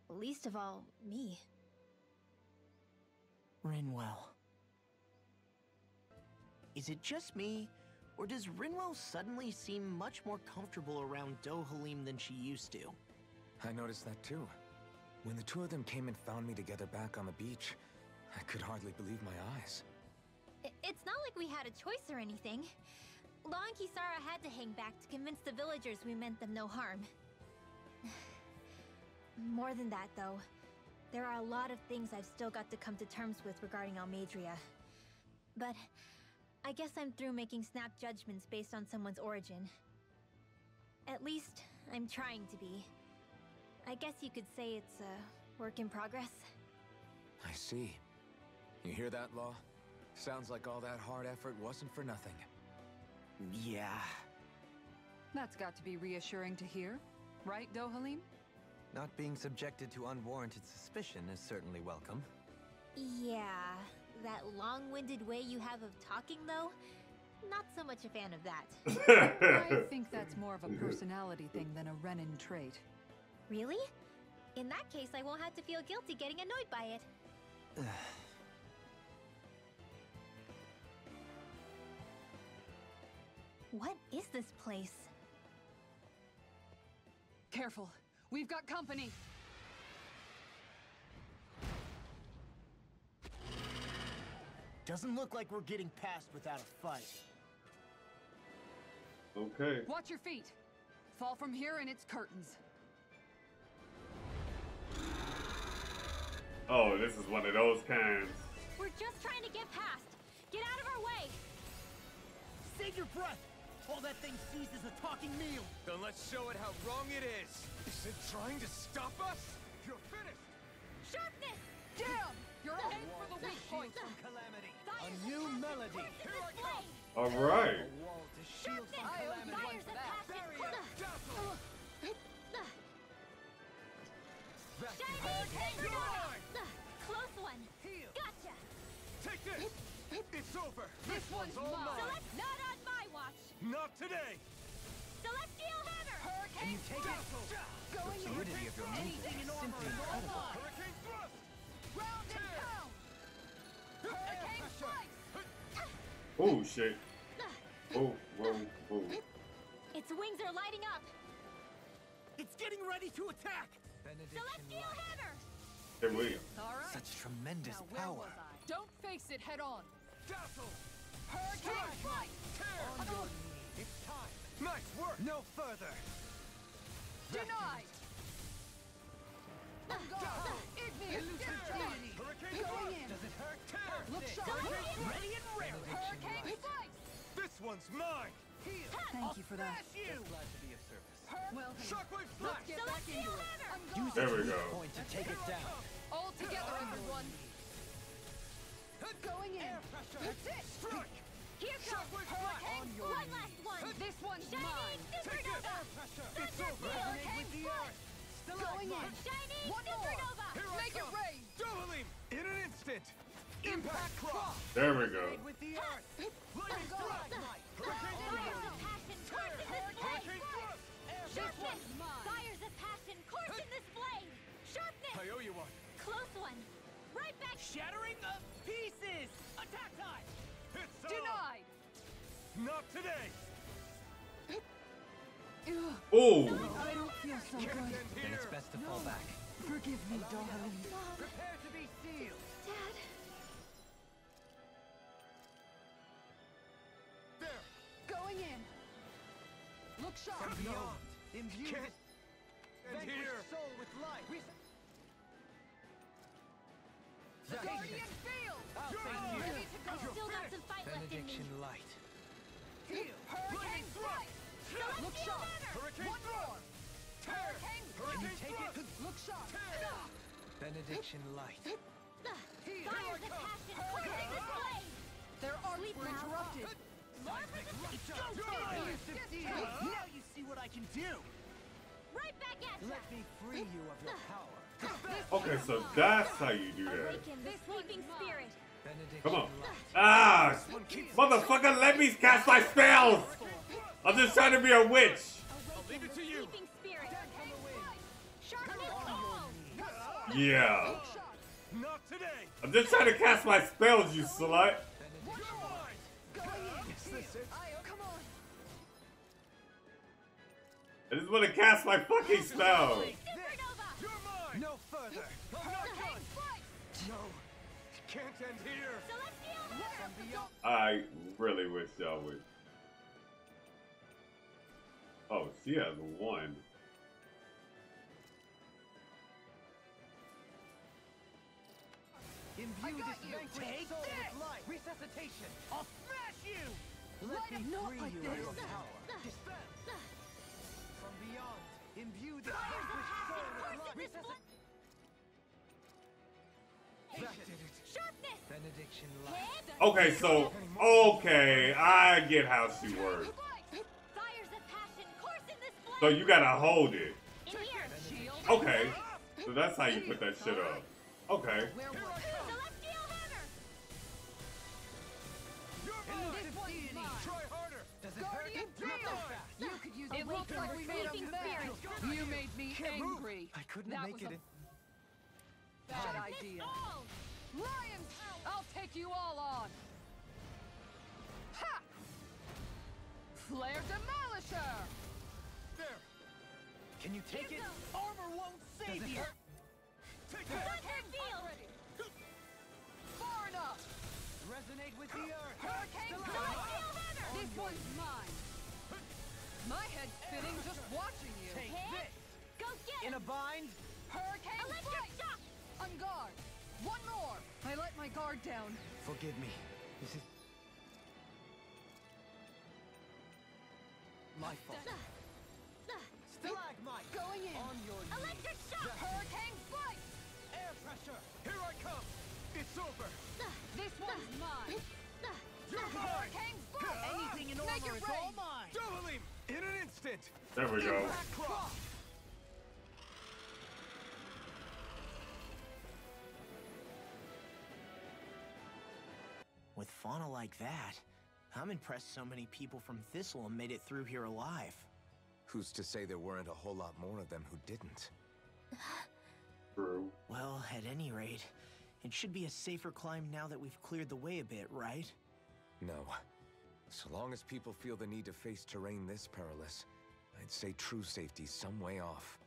Least of all, me. Rinwell. Is it just me, or does Rinwell suddenly seem much more comfortable around Dohalim than she used to? I noticed that too. When the two of them came and found me together back on the beach, I could hardly believe my eyes. It's not like we had a choice or anything. Law and Kisara had to hang back to convince the villagers we meant them no harm. More than that, though, there are a lot of things I've still got to come to terms with regarding Almadria. But I guess I'm through making snap judgments based on someone's origin. At least, I'm trying to be. I guess you could say it's a work in progress. I see. You hear that, Law? Sounds like all that hard effort wasn't for nothing. Yeah. That's got to be reassuring to hear, right, Dohalim? Not being subjected to unwarranted suspicion is certainly welcome. Yeah, that long-winded way you have of talking, though, not so much a fan of that. I think that's more of a personality thing than a Renan trait. Really? In that case, I won't have to feel guilty getting annoyed by it. What is this place? Careful, we've got company! Doesn't look like we're getting past without a fight. Okay. Watch your feet. Fall from here and it's curtains. Oh, this is one of those kinds. We're just trying to get past. Get out of our way. Save your breath! All that thing sees is a talking meal. Then let's show it how wrong it is. Is it trying to stop us? You're finished. Sharpness! Damn! You're aim for the weak point. Calamity. Fires A new of melody. passion, course in this blade. All right. A wall to shield Sharpness! from calamity. Fires of passion, Shining! Close one. Gotcha. Take this. It's over. This one's all mine. mine. Not on my watch. Not today. Celestial hammer. Can you take it? Going The in. fluidity of your Anything in movement is armor simply is all incredible. mine. Hurricane thrust. Round and pound. Hurricane slice. Oh shit. Oh, whoa, whoa. Its wings are lighting up. It's getting ready to attack! Benediction Celestial light. hammer. Hey, William. All right. Such tremendous Now where power. was I? Don't face it head on. Dazzle. Hurricane slice. Tear. On your knees. It's time. Nice work. No further. Denied. Ignited. Hurricane Going thrust. in. Does it hurt? Tear. Look This. sharp. Ready and raring! Hurricane slice. This one's mine. Heal. Thank you for that. You! Glad to be of service. Well, Shockwave let's flash. get back into it. I'm Use going. There we its go. weak point to take it down. All together, everyone. Going in. That's it. Strike. Here comes Hurricane. One last one. This one's Shining mine. supernova. It's over. Hurricane slice. Going in. Shining One more. supernova. Here I Make it come. rain. Dohalim. In an instant. Impact cross. There we go. With the earth. Lightning strike. Hurricane Fires thrust. of passion course in this Hurricane blade. thrust. Sharpness. mine. Fires of passion course in this blade. Sharpness. I owe you one. Close one. Right back. Shattering of pieces! Attack time! It's on. Denied. Not today. Oh. I don't feel so Can't good. end Then it's here. best to fall back. Forgive me, darling. Prepare to be sealed. Dad. There. Going in. Look sharp. Beyond. Imbue Can't this end here. vanquished soul with life. Guardian field. I'll You're take you. Ready to go. I've still got some fight left in me. Benediction light. Hurricane slice. Look sharp. Hurricane One more. Tear. Hurricane Hurricane take it? thrust. Look sharp. Benediction light. Fires of passion course in this blade. Their arms Sleep were now. interrupted. More for the Now you see what I can do! right back at ya. Let me free you of your power. Okay, so that's how you do that. Awaken the sleeping spirit. Benediction Come on. light. Ah! Motherfucker, let me cast my spells! I'm just trying to be a witch. Awaken it the to you. sleeping spirit. Sharpness call. Yeah. Not today. I'm just trying to cast my spells, you slut. You're mine. Come on. I just want to cast my fucking spell. Supernova. You're mine. No further. Hurricane slice. No. Can't end here. Celestial hammer. I really wish y'all would. Oh, she has one. Imbue got this you. vanquished Take soul this. with life. Resuscitation. I'll smash you! Let Light me up, not free like you this. of your power. Dispense. From beyond. Imbue this vanquished soul with life. That did it. Sharpness. Benediction light. Hit. Okay, so, okay, I get how she works. Fires of passion course in this blade. So you gotta hold it. In here. Shield. Okay, so that's how you put that shit up. Okay. Where was Celestial hammer. You're This mine. one's mine. Try harder. Does it hurt? Guardian Not so field. fast. You could use it. Awaken Looks like the we made sleeping him bad. spirit. You made me Can't move. angry. I couldn't That make was it a in. bad idea. All. Lions! I'll take you all on. Ha! Flare Demolisher! There. Can you take it? Armor won't save Does it you! hurt? Take that. Thunder field. Far enough! Resonate one's mine. My head's spinning just watching you. Take this! Go get In him! a bind? Hurricane Electric flight! shock! On guard. One more. I let my guard down. Forgive me. This is my fault. Stalagmite! Going in. On your knees. Electric shock! Hurricane flight! Air pressure! Here I come! It's over! This one's mine. You're mine! Hurricane flight! Anything in Make armor it is all rain. mine! Double him! In an instant! There we go. Impact cross! With fauna like that, I'm impressed so many people from Thistle made it through here alive. Who's to say there weren't a whole lot more of them who didn't? True. Well, at any rate, it should be a safer climb now that we've cleared the way a bit, right? No. So long as people feel the need to face terrain this perilous, I'd say true safety's some way off.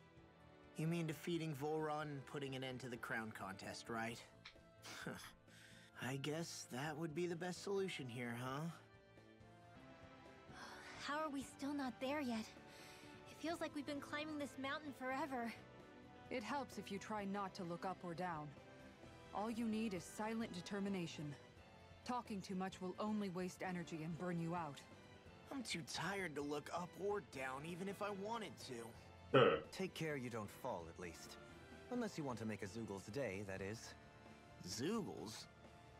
You mean defeating Vholran and putting an end to the crown contest, right? I guess that would be the best solution here, huh? How are we still not there yet? It feels like we've been climbing this mountain forever. It helps if you try not to look up or down. All you need is silent determination. Talking too much will only waste energy and burn you out. I'm too tired to look up or down, even if I wanted to. Take care you don't fall, at least. Unless you want to make a Zoogel's day, that is. Zoogles?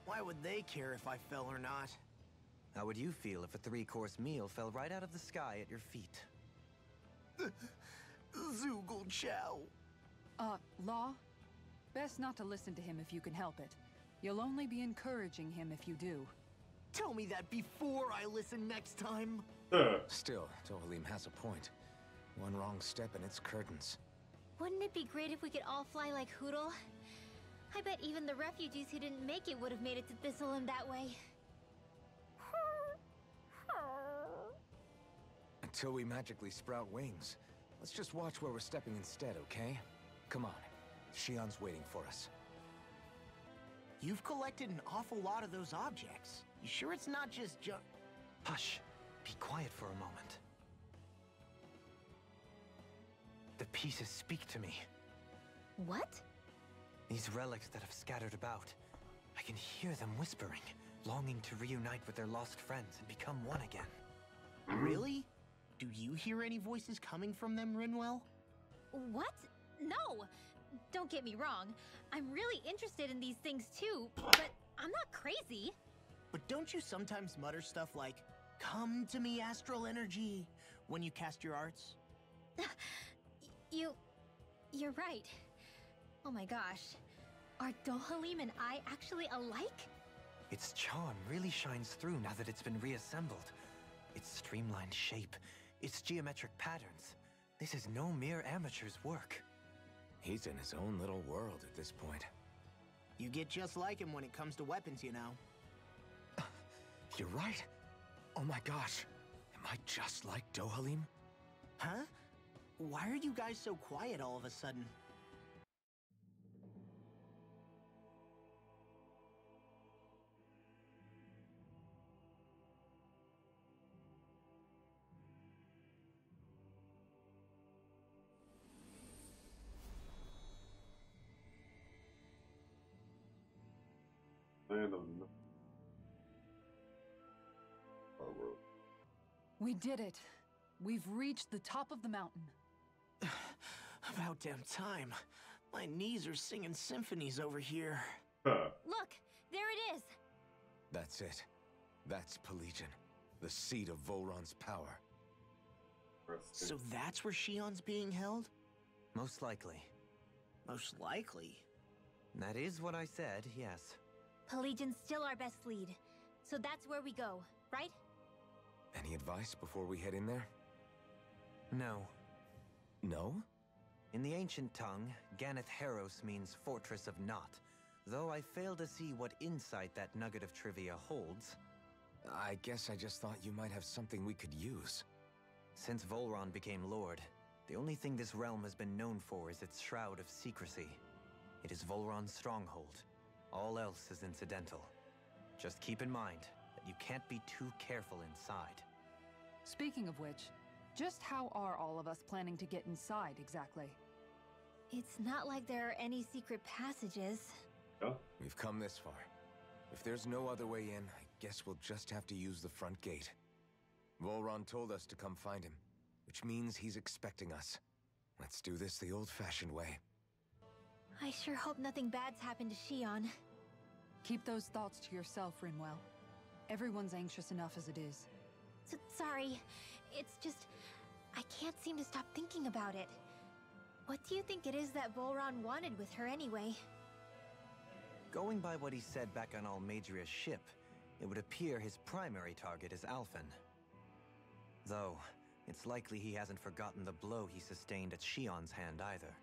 Why would they care if I fell or not? How would you feel if a 3-course meal fell right out of the sky at your feet? Zoogle chow. Law? Best not to listen to him if you can help it. You'll only be encouraging him if you do. Tell me that before I listen next time. Still, Dohalim has a point. One wrong step and it's curtains. Wouldn't it be great if we could all fly like Hootle? I bet even the refugees who didn't make it would have made it to Thistleum that way. Until we magically sprout wings, let's just watch where we're stepping instead, okay? Come on. Shion's waiting for us. You've collected an awful lot of those objects. You sure it's not just Hush. Be quiet for a moment. The pieces speak to me. What? These relics that have scattered about. I can hear them whispering, longing to reunite with their lost friends and become one again. Really? Do you hear any voices coming from them, Rinwell? What? No! Don't get me wrong. I'm really interested in these things too, but I'm not crazy. But don't you sometimes mutter stuff like, "Come to me, astral energy," when you cast your arts? You're right. Oh my gosh. Are Dohalim and I actually alike? Its charm really shines through now that it's been reassembled. Its streamlined shape, its geometric patterns. This is no mere amateur's work. He's in his own little world at this point. You get just like him when it comes to weapons, you know. You're right. Oh my gosh. Am I just like Dohalim? Huh? Why are you guys so quiet all of a sudden? We did it. We've reached the top of the mountain. About damn time. My knees are singing symphonies over here. Look, there it is. That's it. That's Pelegion, the seat of Vholran's power. So that's where Shion's being held? Most likely. Most likely. That is what I said, yes. Pelegion's still our best lead, so that's where we go, right? Any advice before we head in there? No. No? In the ancient tongue, Ganath Haros means Fortress of Naught, though I fail to see what insight that nugget of trivia holds. I guess I just thought you might have something we could use. Since Vholran became Lord, the only thing this realm has been known for is its shroud of secrecy. It is Vholran's stronghold. All else is incidental. Just keep in mind that you can't be too careful inside. Speaking of which, just how are all of us planning to get inside exactly? It's not like there are any secret passages. Oh, We've come this far. If there's no other way in, I guess we'll just have to use the front gate. Vholran told us to come find him, which means he's expecting us. Let's do this the old-fashioned way. I sure hope nothing bad's happened to Shion. Keep those thoughts to yourself, Rinwell. Everyone's anxious enough as it is. Sorry. It's just... I can't seem to stop thinking about it. What do you think it is that Vholran wanted with her anyway? Going by what he said back on Almeidria's ship, it would appear his primary target is Alphen. Though, it's likely he hasn't forgotten the blow he sustained at Shion's hand either.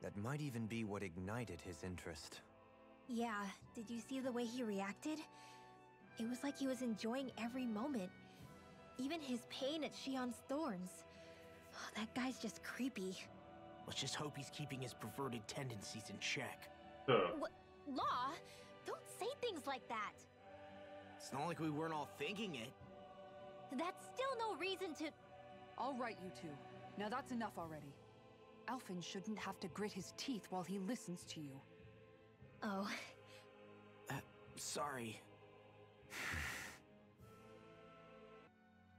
That might even be what ignited his interest. Yeah, did you see the way he reacted? It was like he was enjoying every moment. Even his pain at Shion's thorns. Oh, that guy's just creepy. Let's just hope he's keeping his perverted tendencies in check. What? Law? Don't say things like that. It's not like we weren't all thinking it. That's still no reason to... All right, you two. Now that's enough already. Alphen shouldn't have to grit his teeth while he listens to you. Oh. Sorry.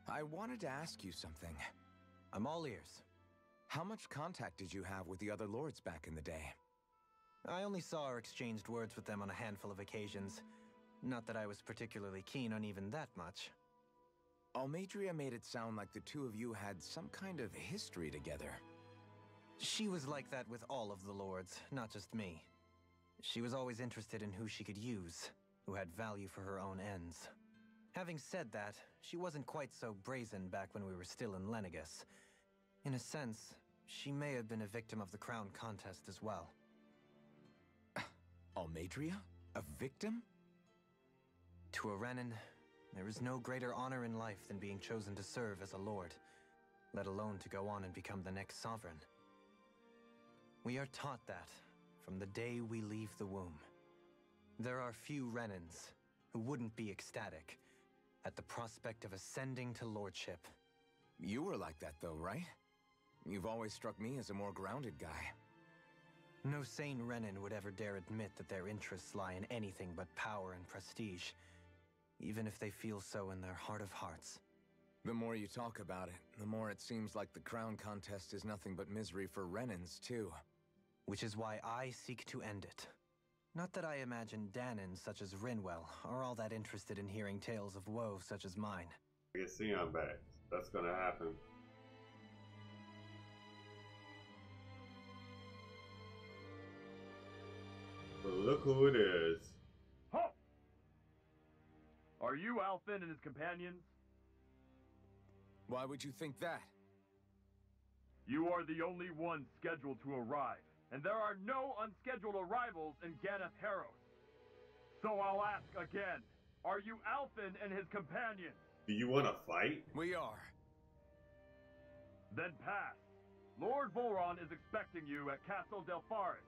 I wanted to ask you something. I'm all ears. How much contact did you have with the other lords back in the day? I only saw or exchanged words with them on a handful of occasions. Not that I was particularly keen on even that much. Almeidria made it sound like the two of you had some kind of history together. She was like that with all of the lords, not just me. She was always interested in who she could use, who had value for her own ends. Having said that, she wasn't quite so brazen back when we were still in Lenegis. In a sense, she may have been a victim of the crown contest as well. Almeidria? A victim? To a Renan, there is no greater honor in life than being chosen to serve as a lord, let alone to go on and become the next sovereign. We are taught that from the day we leave the womb. There are few Renans who wouldn't be ecstatic at the prospect of ascending to lordship. You were like that though, right? You've always struck me as a more grounded guy. No sane Renan would ever dare admit that their interests lie in anything but power and prestige, even if they feel so in their heart of hearts. The more you talk about it, the more it seems like the crown contest is nothing but misery for Renans, too. Which is why I seek to end it. Not that I imagine Dahnans such as Rinwell are all that interested in hearing tales of woe such as mine. I get Sion back. That's gonna happen. But look who it is. Halt! Are you Alphen and his companions? Why would you think that? You are the only one scheduled to arrive, and there are no unscheduled arrivals in Ganath Haros. So I'll ask again, are you Alphen and his companions? Do you want to fight? We are. Then pass. Lord Vholran is expecting you at Castle Delpharis.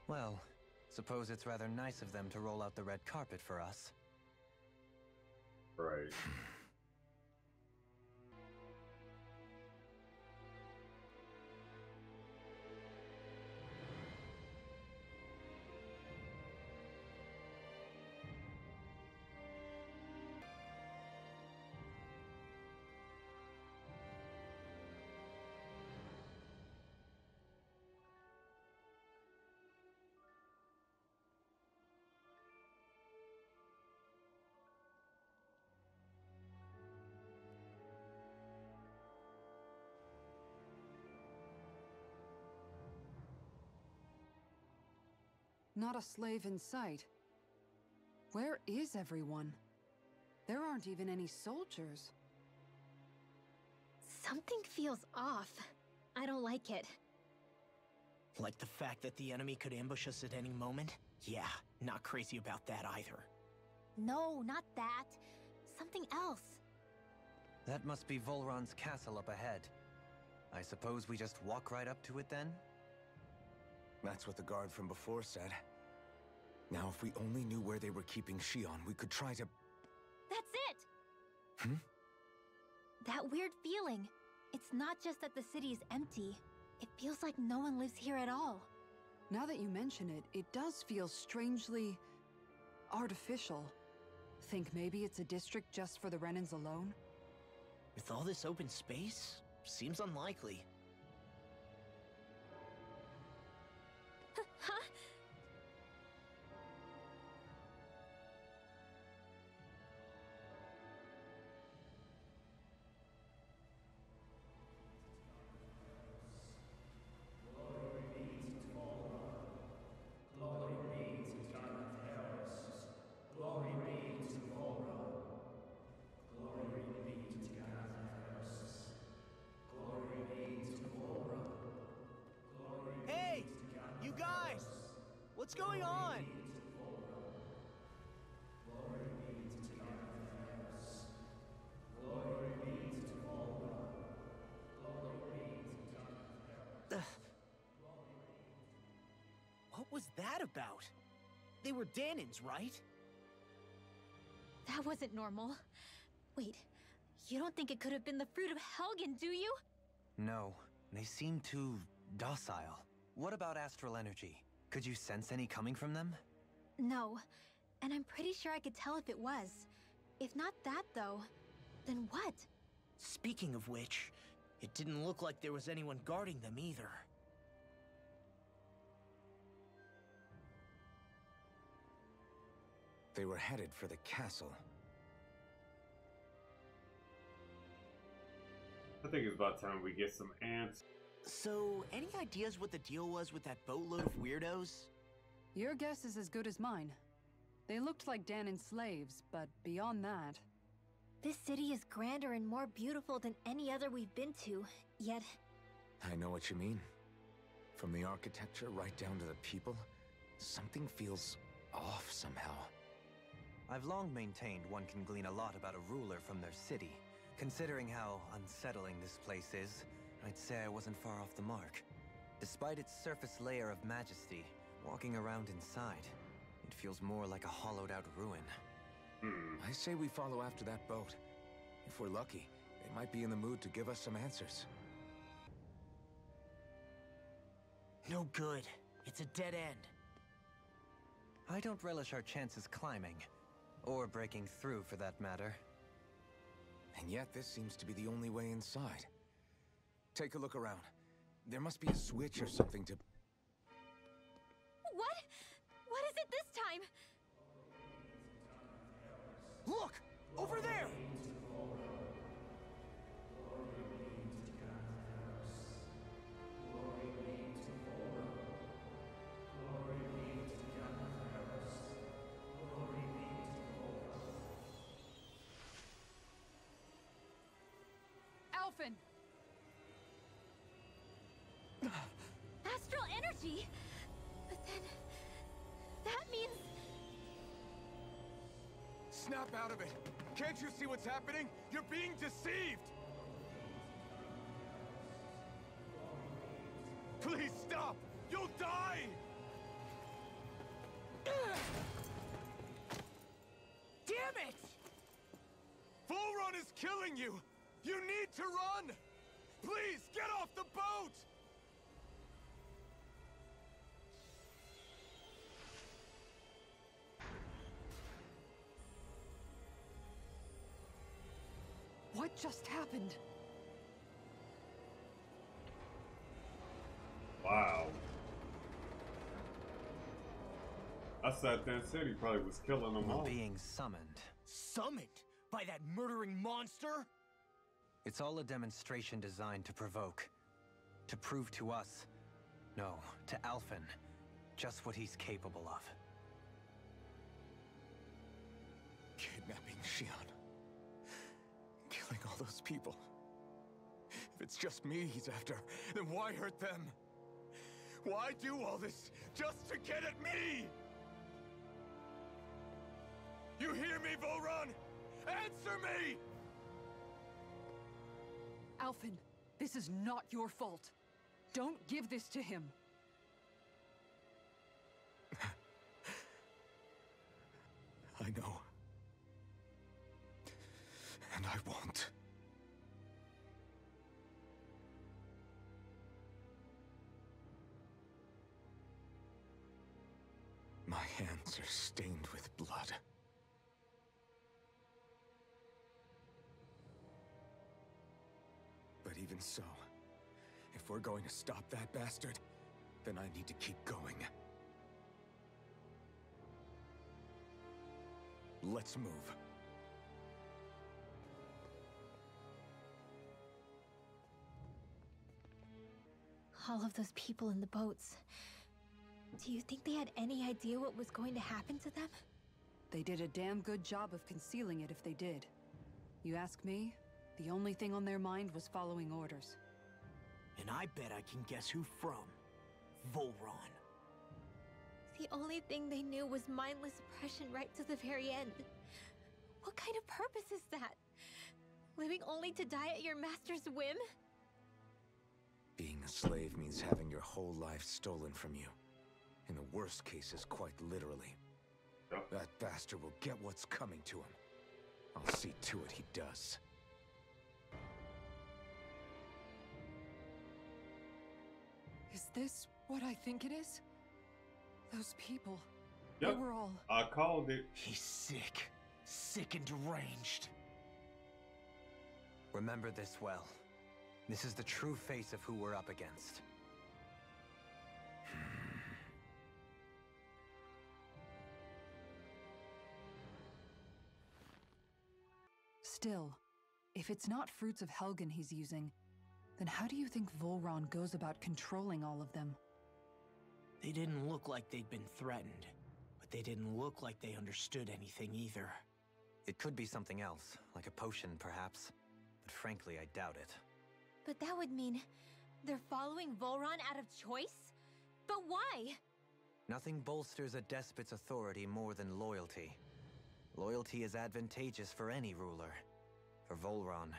Well, suppose it's rather nice of them to roll out the red carpet for us. Right. Not a slave in sight. Where is everyone? There aren't even any soldiers. Something feels off. I don't like it. Like the fact that the enemy could ambush us at any moment? Yeah, not crazy about that either. No, not that. Something else. That must be Vholran's castle up ahead. I suppose we just walk right up to it then? That's what the guard from before said. Now, if we only knew where they were keeping Shion, we could try to... That's it! Hmm? That weird feeling. It's not just that the city is empty. It feels like no one lives here at all. Now that you mention it, it does feel strangely... artificial. Think maybe it's a district just for the Renans alone? With all this open space, seems unlikely. Huh? Glory be to Ganath Haros. Glory be to Vholran. Glory be to Ganath Haros. Glory be to Vholran. Glory Hey! be to Ganath You guys! What's going on? Glory be to Ganath Haros. Glory be to Vholran. Glory be to Ganath Haros. What was that about? They were Dahnans, right? That wasn't normal. Wait, you don't think it could have been the fruit of Helgen, do you? No, they seem too docile. What about astral energy? Could you sense any coming from them? No, and I'm pretty sure I could tell if it was. If not that, though, then what? Speaking of which, it didn't look like there was anyone guarding them either. They were headed for the castle. I think it's about time we get some ants. So, any ideas what the deal was with that boatload of weirdos? Your guess is as good as mine. They looked like Dahnan slaves, but beyond that... This city is grander and more beautiful than any other we've been to, yet... I know what you mean. From the architecture right down to the people, something feels off somehow. I've long maintained one can glean a lot about a ruler from their city. Considering how unsettling this place is, I'd say I wasn't far off the mark. Despite its surface layer of majesty, walking around inside, it feels more like a hollowed-out ruin. I say we follow after that boat. If we're lucky, it might be in the mood to give us some answers. No good. It's a dead end. I don't relish our chances climbing. Or breaking through, for that matter. And yet, this seems to be the only way inside. Take a look around. There must be a switch or something to... What? What is it this time? Look! Over there! Alphen! Astral energy? But then... that means... Snap out of it! Can't you see what's happening? You're being deceived! Please stop! You'll die! Damn it! Vholran is killing you! You need to run! Please, get off the boat! What just happened? Wow. I sat there and said he probably was killing them We're all. being summoned. Summoned? By that murdering monster? It's all a demonstration designed to provoke. To prove to us, no, to Alphen, just what he's capable of. Kidnapping Shion. Killing all those people. If it's just me he's after, then why hurt them? Why do all this just to get at me? You hear me, Vholran? Answer me! Alphen, this is not your fault. Don't give this to him. I know. And I won't. My hands are stained with blood. But even so, if we're going to stop that bastard, then I need to keep going. Let's move. All of those people in the boats. Do you think they had any idea what was going to happen to them? They did a damn good job of concealing it if they did. You ask me, the only thing on their mind was following orders. And I bet I can guess who from. Vholran. The only thing they knew was mindless oppression right to the very end. What kind of purpose is that? Living only to die at your master's whim? Being a slave means having your whole life stolen from you. In the worst cases, quite literally. That bastard will get what's coming to him. I'll see to it he does. Is this what I think it is? Those people. Yep. They were all... I called it. He's sick. Sick and deranged. Remember this well. This is the true face of who we're up against. Still, if it's not fruits of Helgen he's using, then how do you think Vholran goes about controlling all of them? They didn't look like they'd been threatened, but they didn't look like they understood anything either. It could be something else, like a potion perhaps, but frankly I doubt it. But that would mean they're following Vholran out of choice? But why? Nothing bolsters a despot's authority more than loyalty. Loyalty is advantageous for any ruler. For Vholran,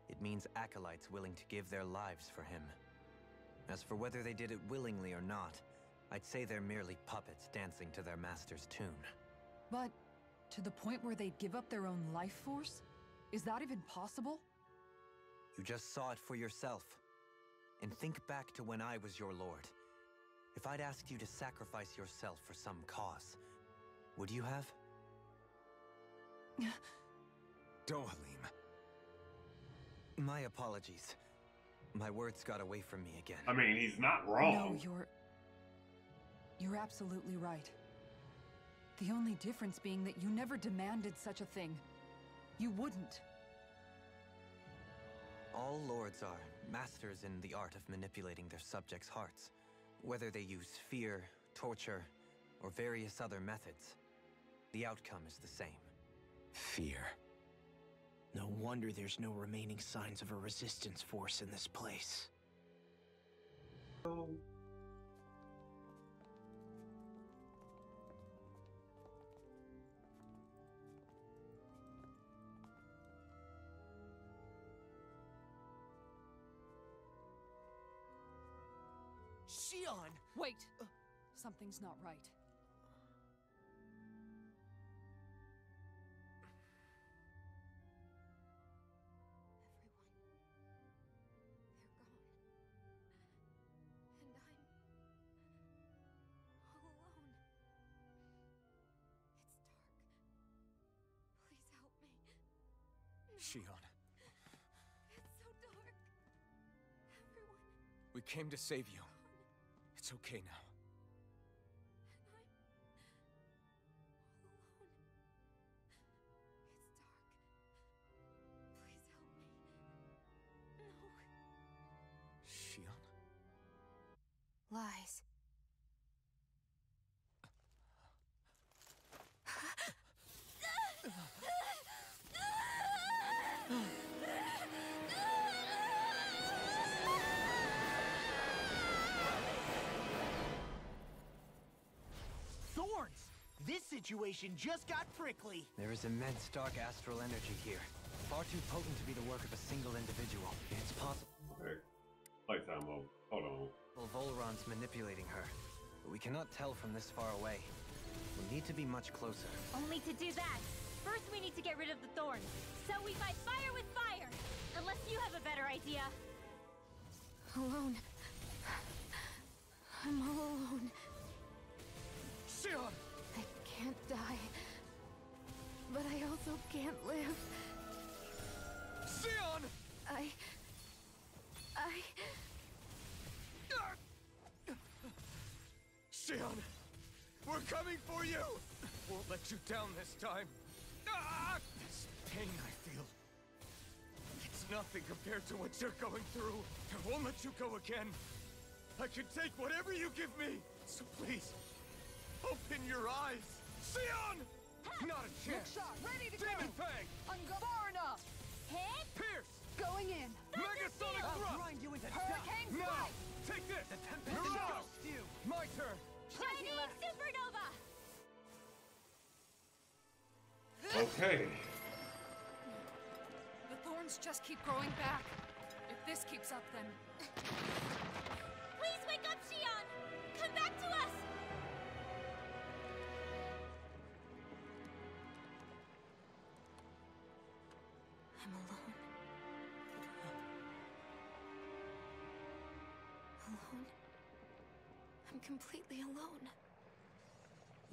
it means acolytes willing to give their lives for him. As for whether they did it willingly or not, I'd say they're merely puppets dancing to their master's tune. But to the point where they'd give up their own life force? Is that even possible? You just saw it for yourself. And think back to when I was your lord. If I'd asked you to sacrifice yourself for some cause, would you have? Dohalim. My apologies. My words got away from me again. I mean, he's not wrong. No, you're absolutely right. The only difference being that you never demanded such a thing. You wouldn't. All lords are masters in the art of manipulating their subjects' hearts. Whether they use fear, torture, or various other methods, the outcome is the same. Fear. No wonder there's no remaining signs of a resistance force in this place. Shion! Wait! Something's not right. Shion. It's so dark. Everyone. We came to save you. It's okay now. And I'm all alone. It's dark. Please help me. No. Shion? Lies. This situation just got prickly. There is immense dark astral energy here. Far too potent to be the work of a single individual. It's possible. Okay. Playtime mode. Hold on. Vholran's manipulating her, but we cannot tell from this far away. We'll need to be much closer. Only to do that, first we need to get rid of the thorns. So we fight fire with fire! Unless you have a better idea. Alone. I'm all alone. Sion! I can't die. But I also can't live. Sion! Sion! We're coming for you! Won't let you down this time. Ah! This pain I feel. It's nothing compared to what you're going through. I won't let you go again. I can take whatever you give me. So please, open your eyes. Sion! Not a chance. Shot, ready to Demon go. Fang! Far enough. Hit! Pierce! Going in. Megasonic I'll Thrust! grind you into Hurricane Now! strike. Take this! The tempest No! engulfs you! My turn! Shining Supernova! Okay. The thorns just keep growing back. If this keeps up, then... Please wake up, Xion! Come back to us! I'm alone. Alone? I'm completely alone.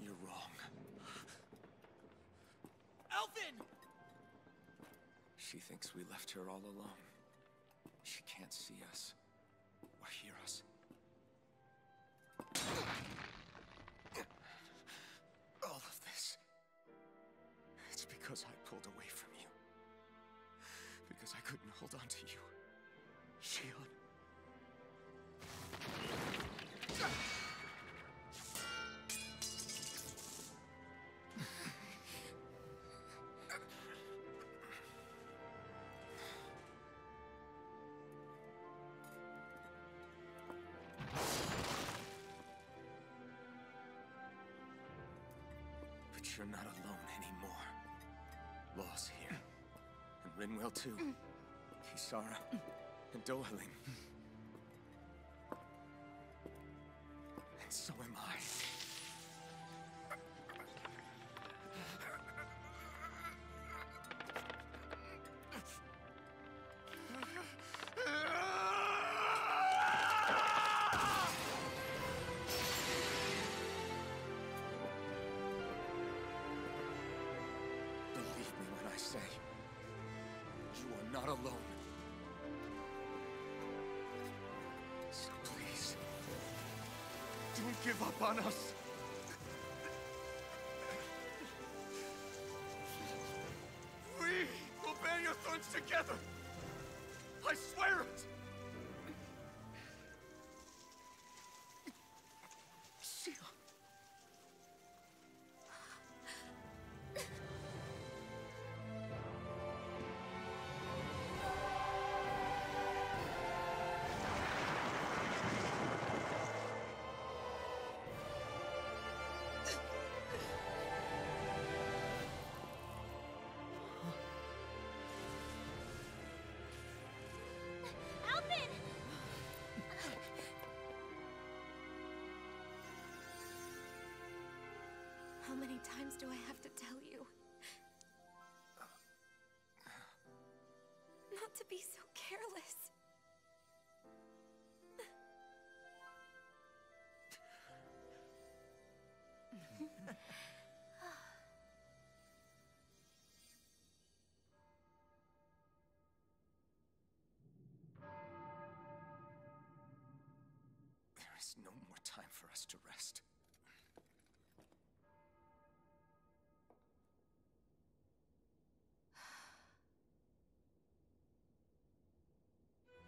You're wrong. Elfin! She thinks we left her all alone. She can't see us or hear us. All of this, it's because I pulled away from you. Because I couldn't hold on to you. Xion. But you're not alone anymore. Law's here. And Rinwell too. Kisara. And Dohalim. And so am I. Believe me when I say, you are not alone. So please, Don't give up on us! We will bear your thorns together! I swear it! Xion. Alvin! How many times do I have to tell you? Not to be so careless. There is no more time for us to rest.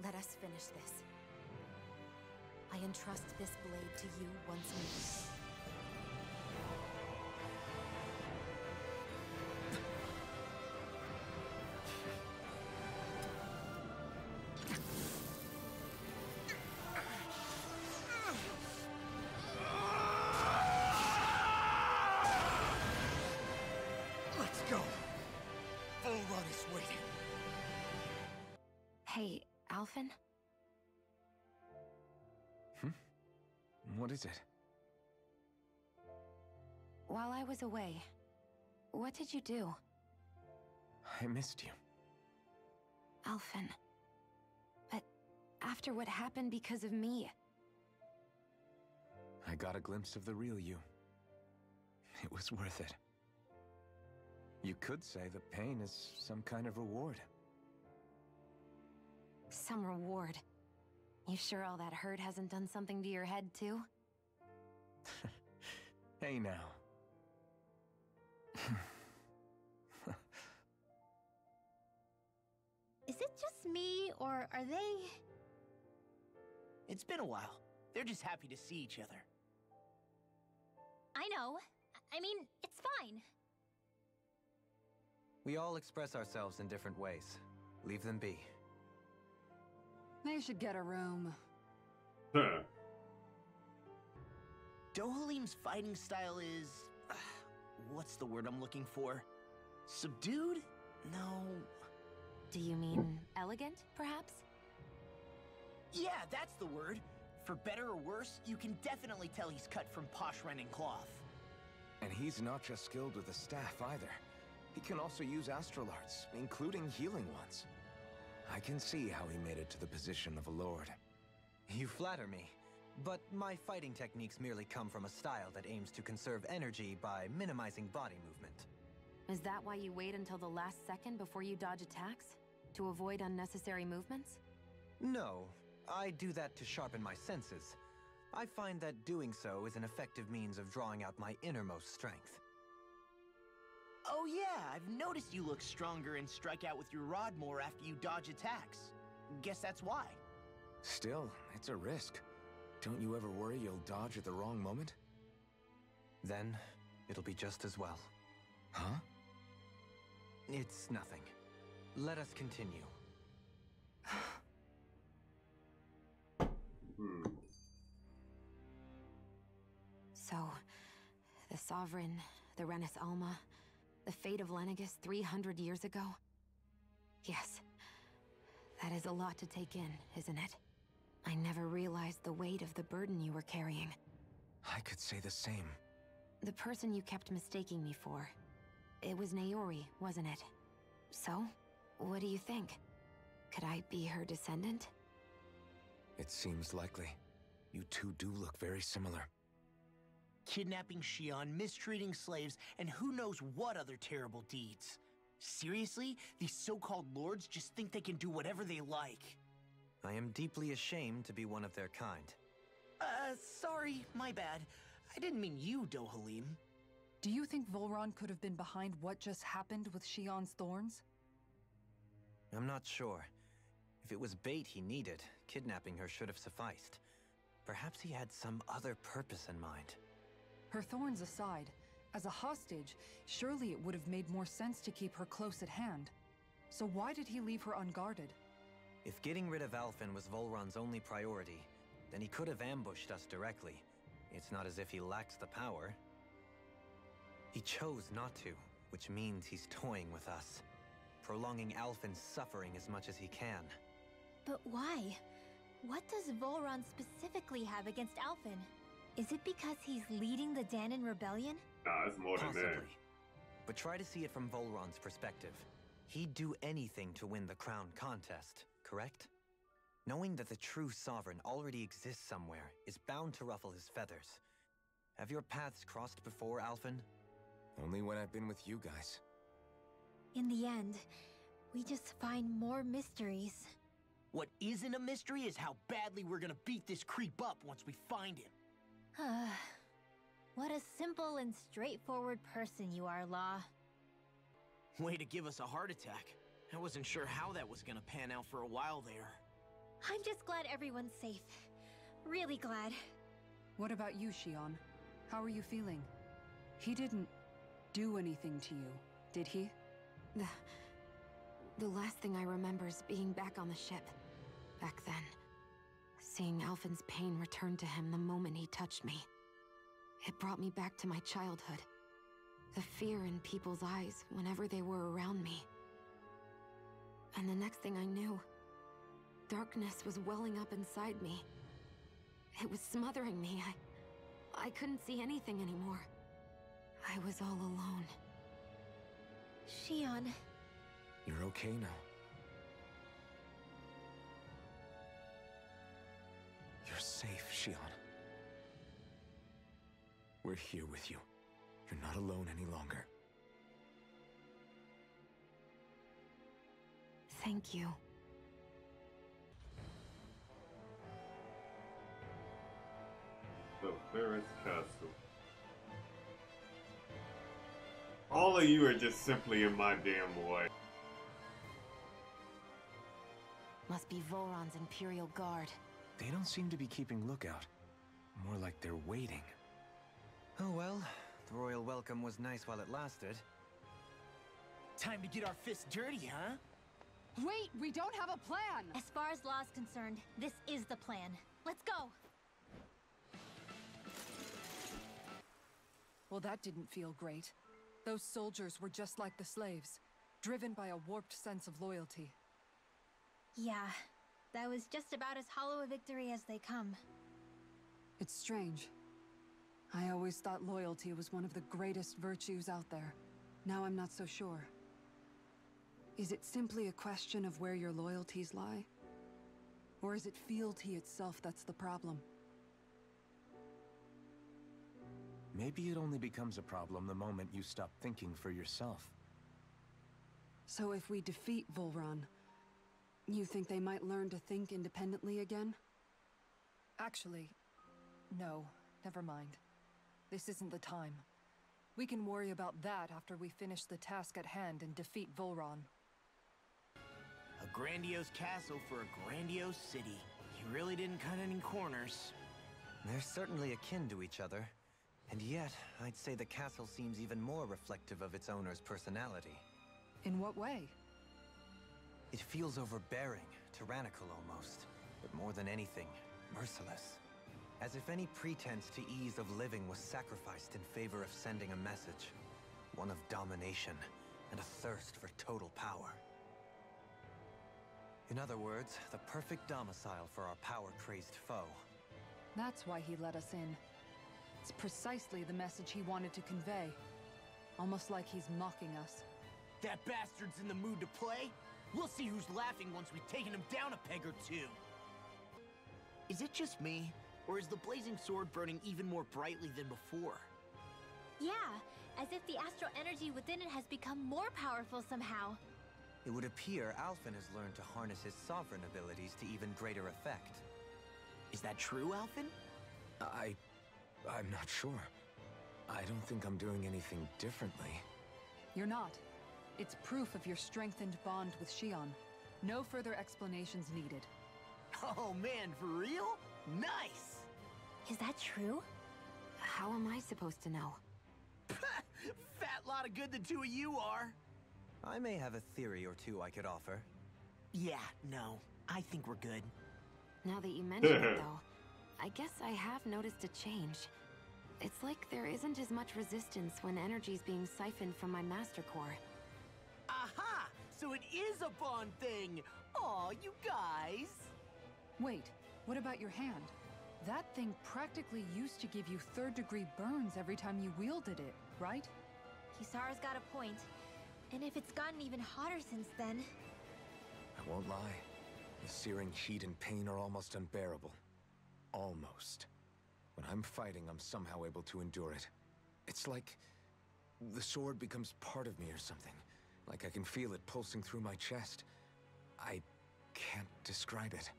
Let us finish this. I entrust this blade to you once more. Alphen? What is it? While I was away, what did you do? I missed you. Alphen. But after what happened because of me... I got a glimpse of the real you. It was worth it. You could say the pain is some kind of reward. Some reward? You sure all that hurt hasn't done something to your head, too? Hey now. Is it just me, or are they... It's been a while. They're just happy to see each other. I know. I mean, it's fine. We all express ourselves in different ways. Leave them be. They should get a room. Huh. Dohalim's fighting style is... what's the word I'm looking for? Subdued? No... Do you mean elegant, perhaps? Yeah, that's the word. For better or worse, you can definitely tell he's cut from posh Renan cloth. And he's not just skilled with the staff either. He can also use astral arts, including healing ones. I can see how he made it to the position of a lord. You flatter me, but my fighting techniques merely come from a style that aims to conserve energy by minimizing body movement. Is that why you wait until the last second before you dodge attacks? To avoid unnecessary movements? No, I do that to sharpen my senses. I find that doing so is an effective means of drawing out my innermost strength. Oh yeah, I've noticed you look stronger and strike out with your rod more after you dodge attacks. Guess that's why. Still, it's a risk. Don't you ever worry you'll dodge at the wrong moment? Then, it'll be just as well. Huh? It's nothing. Let us continue. So, the Sovereign, the Renis-Alma, the fate of Lenegis 300 years ago? Yes. That is a lot to take in, isn't it? I never realized the weight of the burden you were carrying. I could say the same. The person you kept mistaking me for. It was Naori, wasn't it? So, what do you think? Could I be her descendant? It seems likely. You two do look very similar. Kidnapping Shion, mistreating slaves, and who knows what other terrible deeds. Seriously? These so-called lords just think they can do whatever they like. I am deeply ashamed to be one of their kind. Sorry, my bad. I didn't mean you, Dohalim. Do you think Vholran could have been behind what just happened with Shion's thorns? I'm not sure. If it was bait he needed, kidnapping her should have sufficed. Perhaps he had some other purpose in mind. Her thorns aside, as a hostage, surely it would have made more sense to keep her close at hand. So why did he leave her unguarded? If getting rid of Alphen was Vholran's only priority, then he could have ambushed us directly. It's not as if he lacks the power. He chose not to, which means he's toying with us, prolonging Alphen's suffering as much as he can. But why? What does Vholran specifically have against Alphen? Is it because he's leading the Dahnan rebellion? Nah, it's more than Possibly. that. But try to see it from Vholran's perspective. He'd do anything to win the crown contest, correct? Knowing that the true sovereign already exists somewhere is bound to ruffle his feathers. Have your paths crossed before, Alphen? Only when I've been with you guys. In the end, we just find more mysteries. What isn't a mystery is how badly we're gonna beat this creep up once we find him. What a simple and straightforward person you are, Law. Way to give us a heart attack. I wasn't sure how that was gonna pan out for a while there. I'm just glad everyone's safe. Really glad. What about you, Shion? How are you feeling? He didn't do anything to you, did he? The last thing I remember is being back on the ship. Back then. Seeing Alphen's pain return to him the moment he touched me. It brought me back to my childhood. The fear in people's eyes whenever they were around me. And the next thing I knew, darkness was welling up inside me. It was smothering me. I couldn't see anything anymore. I was all alone. Shion. You're okay now. You're safe, Shion. We're here with you. You're not alone any longer. Thank you. The Ferris Castle. All of you are just simply in my damn way. Must be Vholran's Imperial Guard. They don't seem to be keeping lookout. More like they're waiting. Oh well, the royal welcome was nice while it lasted. Time to get our fists dirty, huh? Wait, we don't have a plan! As far as law's concerned, this is the plan. Let's go! Well, that didn't feel great. Those soldiers were just like the slaves, driven by a warped sense of loyalty. Yeah, that was just about as hollow a victory as they come. It's strange. I always thought loyalty was one of the greatest virtues out there. Now I'm not so sure. Is it simply a question of where your loyalties lie? Or is it fealty itself that's the problem? Maybe it only becomes a problem the moment you stop thinking for yourself. So if we defeat Vholran, you think they might learn to think independently again? Actually, no. Never mind. This isn't the time. We can worry about that after we finish the task at hand and defeat Vholran. A grandiose castle for a grandiose city. You really didn't cut any corners. They're certainly akin to each other. And yet, I'd say the castle seems even more reflective of its owner's personality. In what way? It feels overbearing, tyrannical almost, but more than anything, merciless. As if any pretense to ease of living was sacrificed in favor of sending a message. One of domination and a thirst for total power. In other words, the perfect domicile for our power-crazed foe. That's why he let us in. It's precisely the message he wanted to convey. Almost like he's mocking us. That bastard's in the mood to play? We'll see who's laughing once we've taken him down a peg or two. Is it just me? Or is the blazing sword burning even more brightly than before? Yeah, as if the astral energy within it has become more powerful somehow. It would appear Alphen has learned to harness his sovereign abilities to even greater effect. Is that true, Alphen? I'm not sure. I don't think I'm doing anything differently. You're not. It's proof of your strengthened bond with Shion. No further explanations needed. Oh man, for real? Nice! Is that true? How am I supposed to know? Fat lot of good the two of you are! I may have a theory or two I could offer. Yeah, no. I think we're good. Now that you mention it, though, I guess I have noticed a change. It's like there isn't as much resistance when energy's being siphoned from my master core. Aha! So it is a bond thing! Aw, you guys! Wait, what about your hand? That thing practically used to give you third-degree burns every time you wielded it, right? Kisara's got a point. And if it's gotten even hotter since then... I won't lie. The searing heat and pain are almost unbearable. Almost. When I'm fighting, I'm somehow able to endure it. It's like the sword becomes part of me or something. Like I can feel it pulsing through my chest. I can't describe it.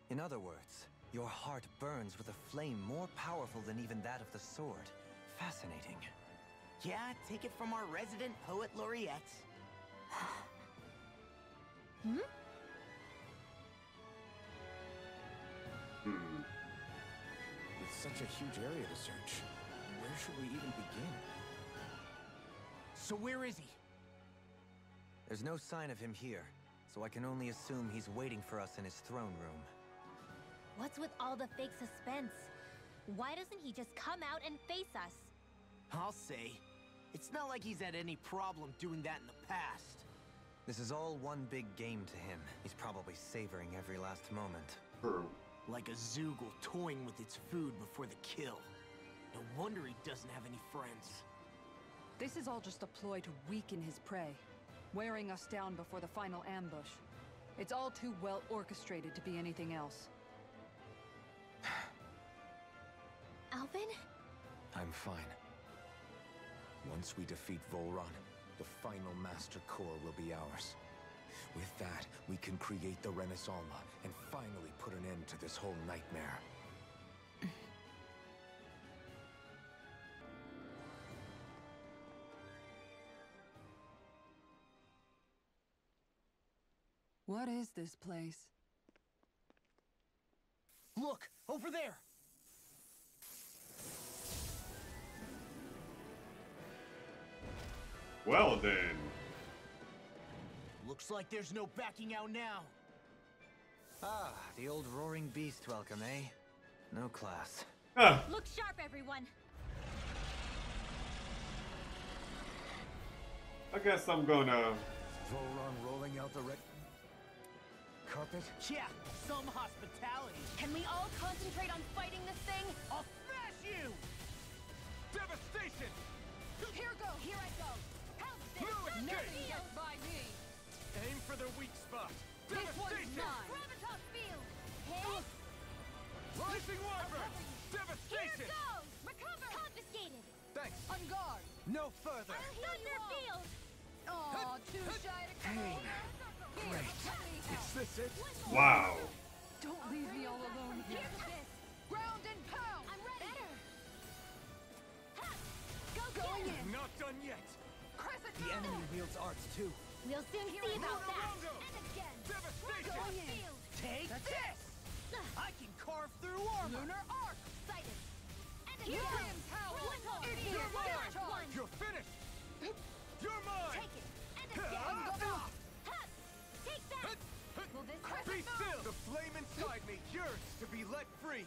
In other words, your heart burns with a flame more powerful than even that of the sword. Fascinating. Yeah, take it from our resident poet laureate. Hmm? With such a huge area to search, where should we even begin? So where is he? There's no sign of him here, so I can only assume he's waiting for us in his throne room. What's with all the fake suspense? Why doesn't he just come out and face us? I'll say. It's not like he's had any problem doing that in the past. This is all one big game to him. He's probably savoring every last moment. True. Like a Zoogle toying with its food before the kill. No wonder he doesn't have any friends. This is all just a ploy to weaken his prey, wearing us down before the final ambush. It's all too well orchestrated to be anything else. Alvin? I'm fine. Once we defeat Vholran, the final Master Core will be ours. With that, we can create the Renaissance and finally put an end to this whole nightmare. What is this place? Look! Over there! Well then. Looks like there's no backing out now. Ah, the old roaring beast welcome, eh? No class. Ah. Look sharp, everyone! I guess I'm gonna. Vholran rolling out the red carpet? Yeah, some hospitality. Can we all concentrate on fighting this thing? I'll smash you! Devastation! Here go! Here I go! Help this! Nothing gets by me! Aim for their weak spot. This one's Devastation! mine! Gravitas field! Hit! Rising Wyvern! Here Devastation! goes! Recover! Confiscated! Thanks. On guard! No further! Thunder field! Aw, too shy to come over! Great! Is this it? Wow. Don't leave me all alone here! Here's this! Ground and pound! I'm ready! Better! Ha! Go Going get him! in! Not done yet. Crescent The enemy wields arts too. We'll soon see about that! And again! Devastation! Going in! Field! Take this! I can carve through armor! Lunar arc! Sighted! And Here again! comes power! One more! Idiot! You're mine! Charge! One! You're finished. You're mine. Take it! And again! Go! Ha! Take that! Will this hurt? Be still. The flame inside me yearns to be let free.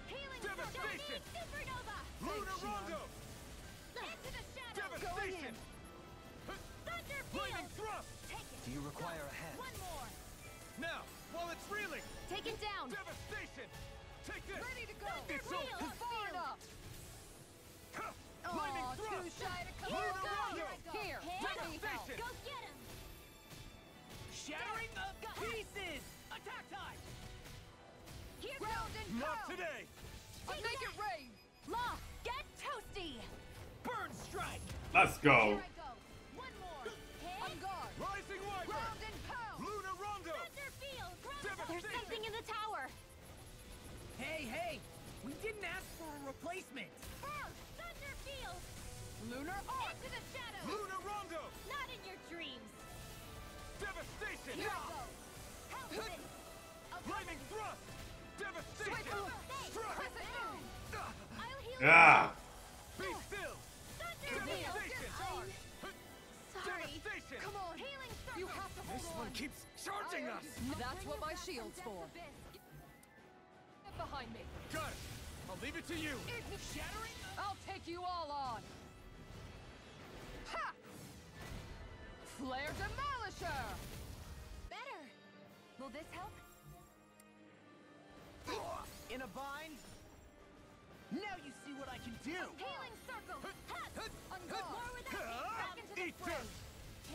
Healing Devastation! Supernova! Lunar Rondo! Into the shadows! Devastation! Thunder Flaming field! thrust! Take it! Do you require a hand? One more! Now, while it's reeling. Take it down! Devastation! Take this! Ready to go! It's field! over. Far enough! Flaming Aw, too thrust! shy to come Here over! goes! Here I go! Here, Hey, let me help! Devastation! Go get him! Shattering the pieces! Attack time! Here Ground goes! and Not pound! today! I'll make it rain! Law, get toasty! Burn strike! Let's go. Here I go! One more! On Hit! guard! Rising Wyvern! Ground and pound! Lunar Rondo! Thunder field! Devastation! There's something in the tower! Hey! We didn't ask for a replacement! First! Thunder field! Lunar arc! Into the shadows! Lunar Rondo! Not in your dreams! Devastation! Here I go! Help this! Flaming thrust! Devastation! Strike! Crescent moon! I'll heal Ah. Be still! Thunder field! Devastation! Sorry! Devastation! Come on! Healing You circle! have to hold This on! one keeps charging us! That's what my shield's for. Get behind me! Got it! I'll leave it to you! Shattering? I'll take you all on! Ha! Flare Demolisher! Better! Will this help? In a bind? Now you see what I can do! Healing circle! On guard! More with that! Back into the Eat fray!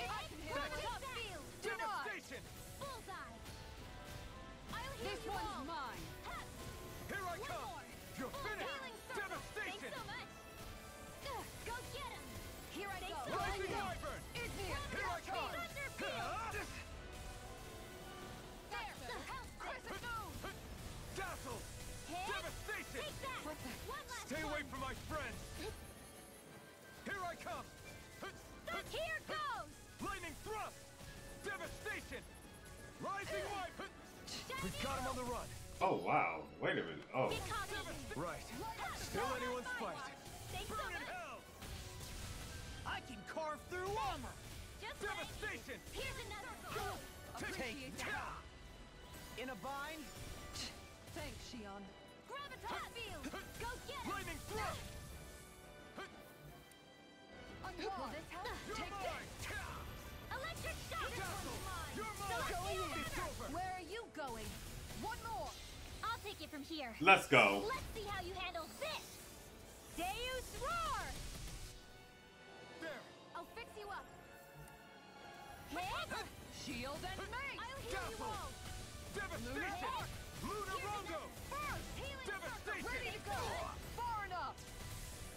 I can handle it! Top field! Denied! Devastation! Bullseye! I'll heal This you one's all! mine! Here I One come! more! You're finished! Healing circle! Devastation! Thanks so much! Go get him! Here I Thanks go! so much! Rising Wyvern! Ignis! Here I come! Thunder field! There! Help! Crescent moon! Dazzle! Hit! Devastation! Take that! What the- One last Stay one! away from my friends! Here I come! Here goes! Lightning thrust! Devastation! Rising Wyvern! We've got him on the run! Oh wow. Wait a minute. Oh. Get caught in! Right. Still anyone's fight. Thanks so Burn in much! hell! I can carve through armor! Just like... Devastation! Here's another! Appreciate that. In a bind? Thanks, Shion. Gravitas field! Go get him! Lightning thrust! On Will guard! this help? You're Take mine! this! take it from here. Let's go. Let's see how you handle this. Deus roar. There. I'll fix you up. Shield and mace! I'll heal you all. Devastation! Lunar Rongo! First, healing Devastation! Ready to go! Far enough!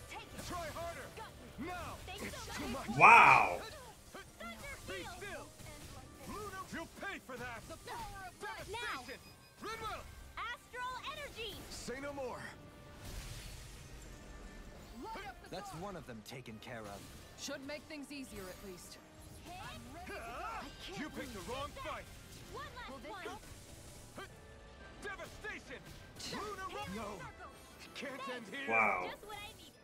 Take it. Try harder! Got you. Now! Thanks It's so too much. much! Wow. Thunder Be field. still! Lunar, you'll pay for that! The power of light! Devastation! Riddler! Astral energy. Say no more! Light up the That's guard. one of them taken care of. Should make things easier at least. I'm ready to go. You picked the wrong fight! One last Will this one. help? Devastation! Lunar Rongo! No! Can't end here! Wow. Just what I needed.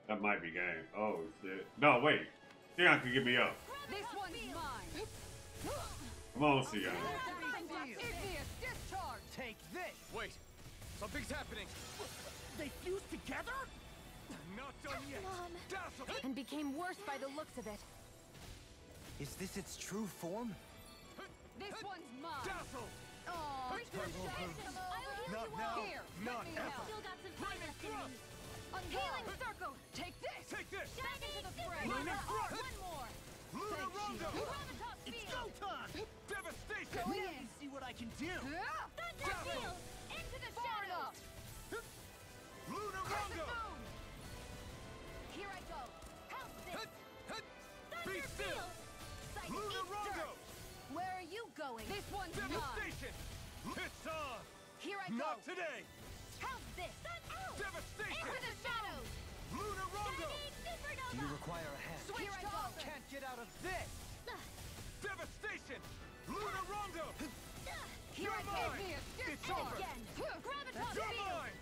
That might be game. Oh shit. No, wait. Theon can get me up. This one's mine. Come on, Theon. Igneous discharge. Take this! Wait! Something's happening! They fuse together? Not done yet! Mom. Dazzle! And became worse by the looks of it. Is this its true form? This one's mine. Dazzle! Oh, I'll heal Not you now! all. Here, Not let me ever! help. Still got some fire left in me. Healing Healing circle. Take this. Take this! Back into the fray. Lunar Thrust! One more. Lunar Rongo! Gravitas It's field. go time! Devastation! Go Let in. me see what I can do! Thunder field. Into the Far shadows. enough. Lunar Rongo! Boom. Here I go. How's this? Be Thunder still! field. Sight Lunar eat Rongo! dirt. Where are you going? This one's mine. Devastation! It's on! Here I go. Not today! How's this? Out. Devastation! Into the shadows. Lunar Rongo! Shining supernova. Do you require a hand? Switch Here I to go. offense. Can't get out of this! Devastation! Lunar Rongo! Here I go. Igneous It's discharge. over! Again. Gravitas You're field. mine!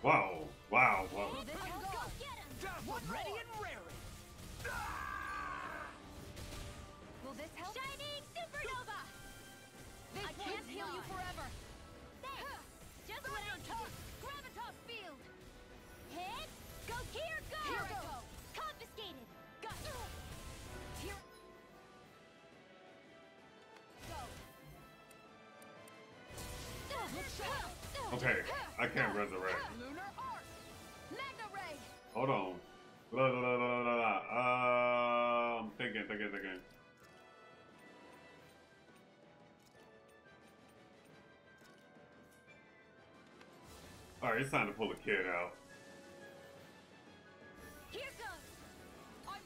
Wow. Wow. Wow. Let's go get him. Dazzle! Ready and raring! Will this help? Shining supernova. This I can't one's heal you mine. forever. Thanks. Just what I needed. Gravitas field. Hit. Go here. Go. Here I go. Confiscated. Got you. Here. Go. Okay. I can't resurrect. Lunar arc. Magna ray. Hold on. La, la, la, la, la, la. I'm thinking. Alright, it's time to pull the kid out. Here goes. I'm.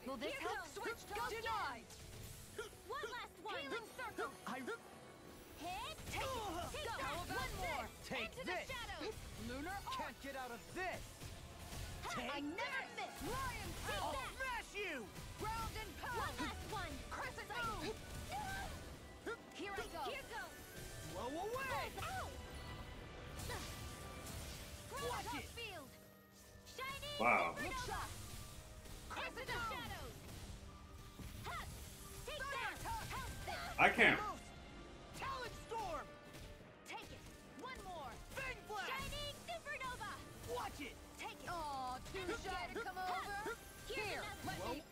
Will this Here help? goes. Switch to Go denied. One last one. Healing circle. Hit. Take it. Take Go. that. How about One more. Take Into this. the shadows. Lunar arc. Can't get out of this! I never miss. Lion Take power. that. Smash you! Ground and pound. One last one. Crescent Sight. moon. Here I go. Here goes. Blow away! Ow. Watch Gravitas it. field. Shining Wow. supernova. Into the shadows. Ha. Take that. How's that? I can't. Talon storm! Take it. One more. Fang blast! Shining supernova. Watch it! Take it. Aw, too shy to come over. Here's Here, another let one. me.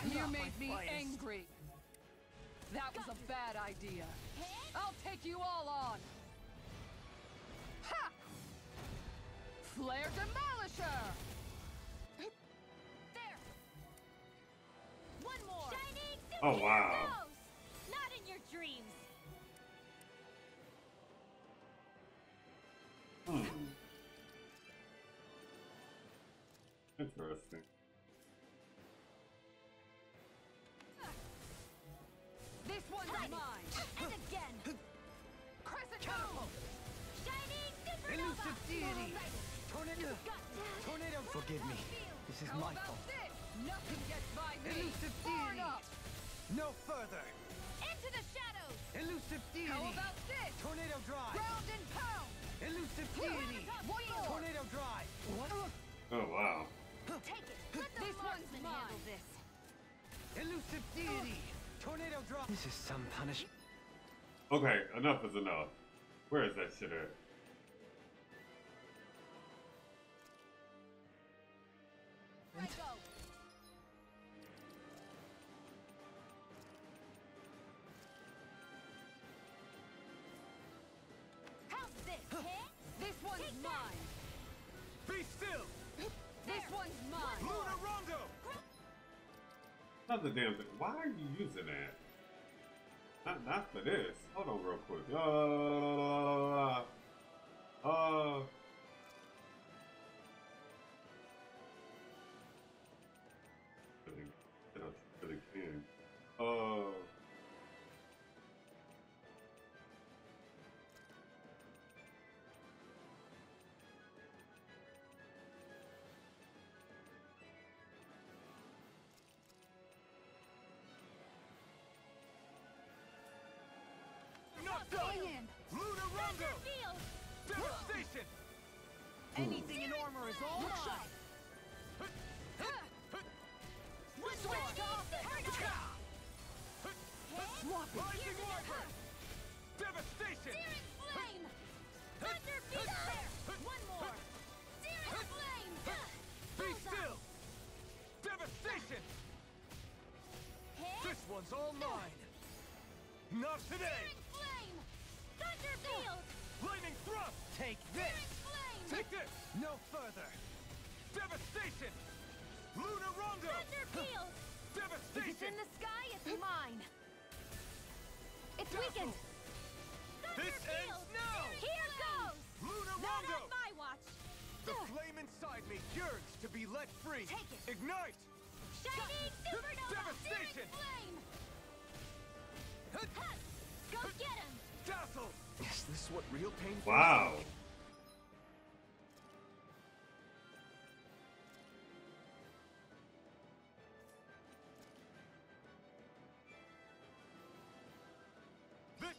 You made me angry. That was a bad idea. I'll take you all on. Ha! Flare Demolisher! There. One more. Shining Oh, wow. supernova. Not in your dreams. Interesting. This one's Sight. mine. And again. Crescent moon. Shining supernova. Elusive deity! Sight. Tornado, forgive me. This is my fault. Nothing gets by me! Elusive Burn deity! up! No further! Into the shadows! Elusive deity! How about this? Tornado drive! Ground and pound! Elusive deity! One more! Tornado drive! Oh wow. Take it! Let the This one's marksman mine. handle this! Elusive deity! Tornado drive! This is some punishment. Okay, enough is enough. Where is that shit at? I go! How's this, eh? This one's Take that. mine! Be still! This one's mine! Luna Rondo! Not the damn thing. Why are you using that? Not for this. Hold on real quick. Really can. Not done! Luna Rondo! Field! Devastation! Anything in armor is all mine! Switch off! Swap it! Rising Wyvern! Devastation! Searing flame! Thunder beast! One more! Searing flame! Be still! Devastation! This one's all mine! Not today! Searing flame! Thunder field! Lightning thrust! Take this! Searing flame! Take this! No further! Devastation! Luna Rondo! Thunder field! If it's Devastation! in the sky, it's mine! It's weakened! This Thunder ends field! now! Here goes! Luna Not Rondo! on my watch! The flame inside me yearns to be let free! Take it. Ignite! Shining supernova! Devastation! Searing flame! Huh. Go get him! Dazzle! Is this what real pain feels Wow. like? This...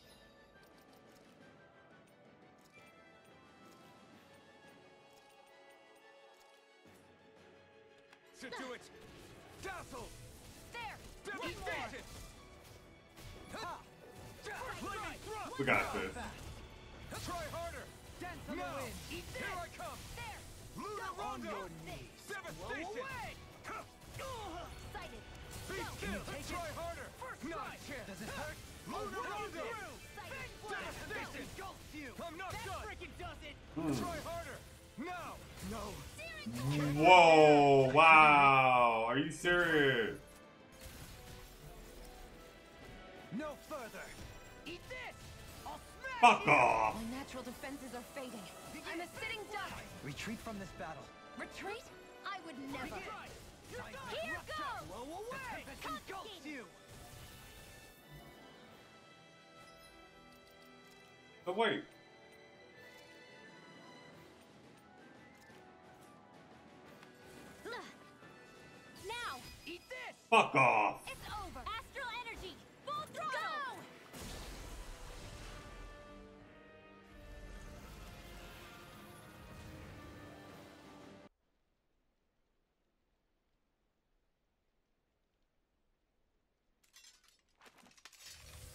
Should do it! Dazzle! There! Devastation! Ha! Lightning thrust! We got this. Try harder! Dance on the Now! wind! Eat this! Here I come! There! Luna On Rondo! your knees! Devastation! Ha! Sighted! Be still! Try harder! Not a chance! Does it hurt? Luna Rondo! Sighted! Devastation! Engulfs you! I'm not done! Freaking does it! Try harder! Now! No! Whoa! Wow! Are you serious? No further! Eat this! I'll smash Fuck you! off! My natural defenses are fading. I'm a sitting duck! Retreat from this battle. Retreat? I would never! Here goes! Blow away! The tempest engulfs you! Oh wait. Now! Eat this! Fuck off! It's over! Astral energy! Full throttle! Go!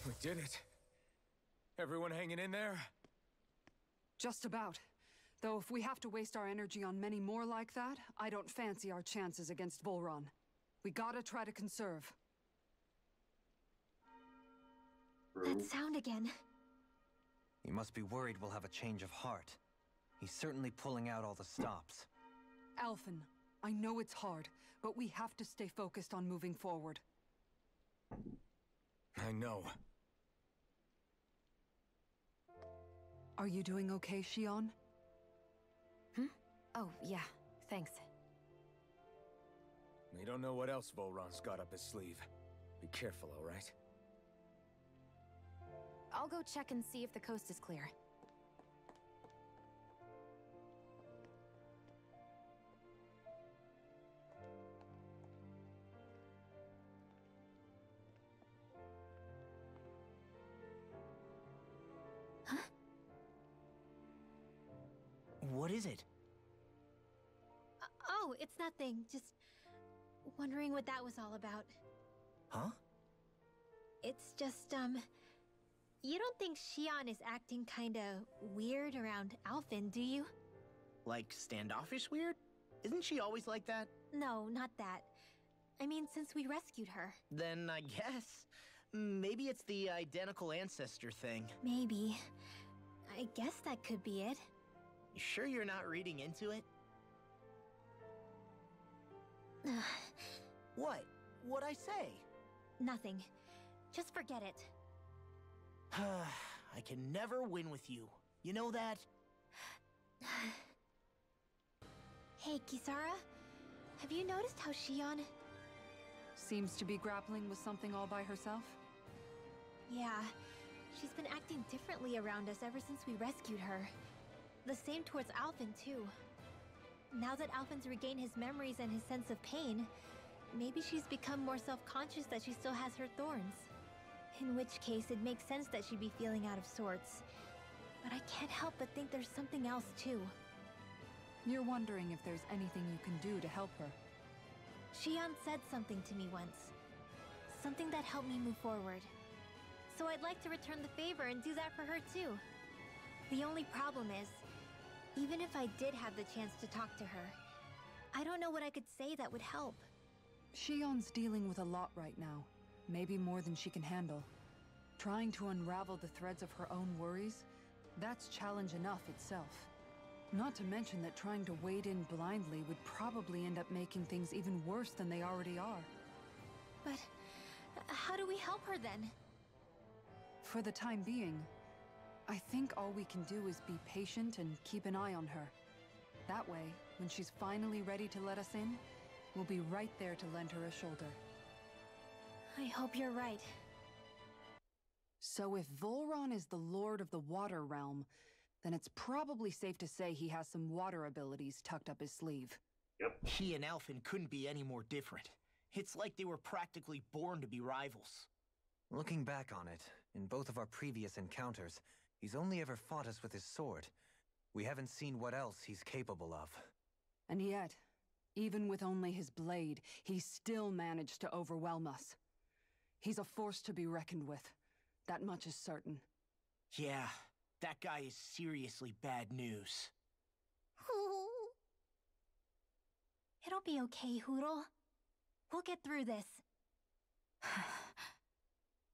We did it! Everyone hanging in there? Just about. Though if we have to waste our energy on many more like that, I don't fancy our chances against Vholran. We gotta try to conserve. That sound again. You must be worried we'll have a change of heart. He's certainly pulling out all the stops. Alphen, I know it's hard, but we have to stay focused on moving forward. I know. Are you doing okay, Shion? Oh, yeah. Thanks. We don't know what else Vholran's got up his sleeve. Be careful, all right? I'll go check and see if the coast is clear. is it? Oh, it's nothing. Just wondering what that was all about. Huh? It's just, you don't think Xion is acting kinda weird around Alphen, do you? Like standoffish weird? Isn't she always like that? No, not that. I mean, since we rescued her. Then I guess. Maybe it's the identical ancestor thing. Maybe. I guess that could be it. You sure you're not reading into it? What? What'd I say? Nothing. Just forget it. I can never win with you. You know that? Hey, Kisara. Have you noticed how Xion... Seems to be grappling with something all by herself? Yeah. She's been acting differently around us ever since we rescued her. The same towards Alphen, too. Now that Alphen's regained his memories and his sense of pain, maybe she's become more self-conscious that she still has her thorns. In which case, it makes sense that she'd be feeling out of sorts. But I can't help but think there's something else, too. You're wondering if there's anything you can do to help her. Xion said something to me once. Something that helped me move forward. So I'd like to return the favor and do that for her, too. The only problem is, even if I did have the chance to talk to her, I don't know what I could say that would help. Xion's dealing with a lot right now. Maybe more than she can handle. Trying to unravel the threads of her own worries, that's challenge enough itself. Not to mention that trying to wade in blindly would probably end up making things even worse than they already are. But how do we help her then? For the time being, I think all we can do is be patient and keep an eye on her. That way, when she's finally ready to let us in, we'll be right there to lend her a shoulder. I hope you're right. So if Vholran is the lord of the water realm, then it's probably safe to say he has some water abilities tucked up his sleeve. Yep. He and Alphen couldn't be any more different. It's like they were practically born to be rivals. Looking back on it, in both of our previous encounters, he's only ever fought us with his sword. We haven't seen what else he's capable of. And yet, even with only his blade, he still managed to overwhelm us. He's a force to be reckoned with. That much is certain. Yeah, that guy is seriously bad news. It'll be okay, Hootle. We'll get through this.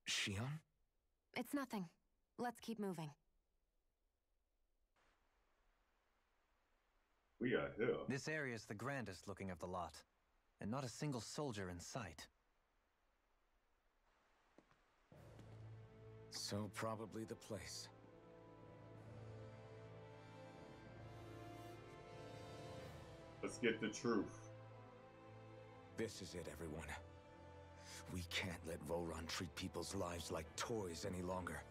Xion? It's nothing. Let's keep moving. We are here. This area's the grandest looking of the lot, and not a single soldier in sight. So probably the place. Let's get the truth. This is it, everyone. We can't let Vholran treat people's lives like toys any longer.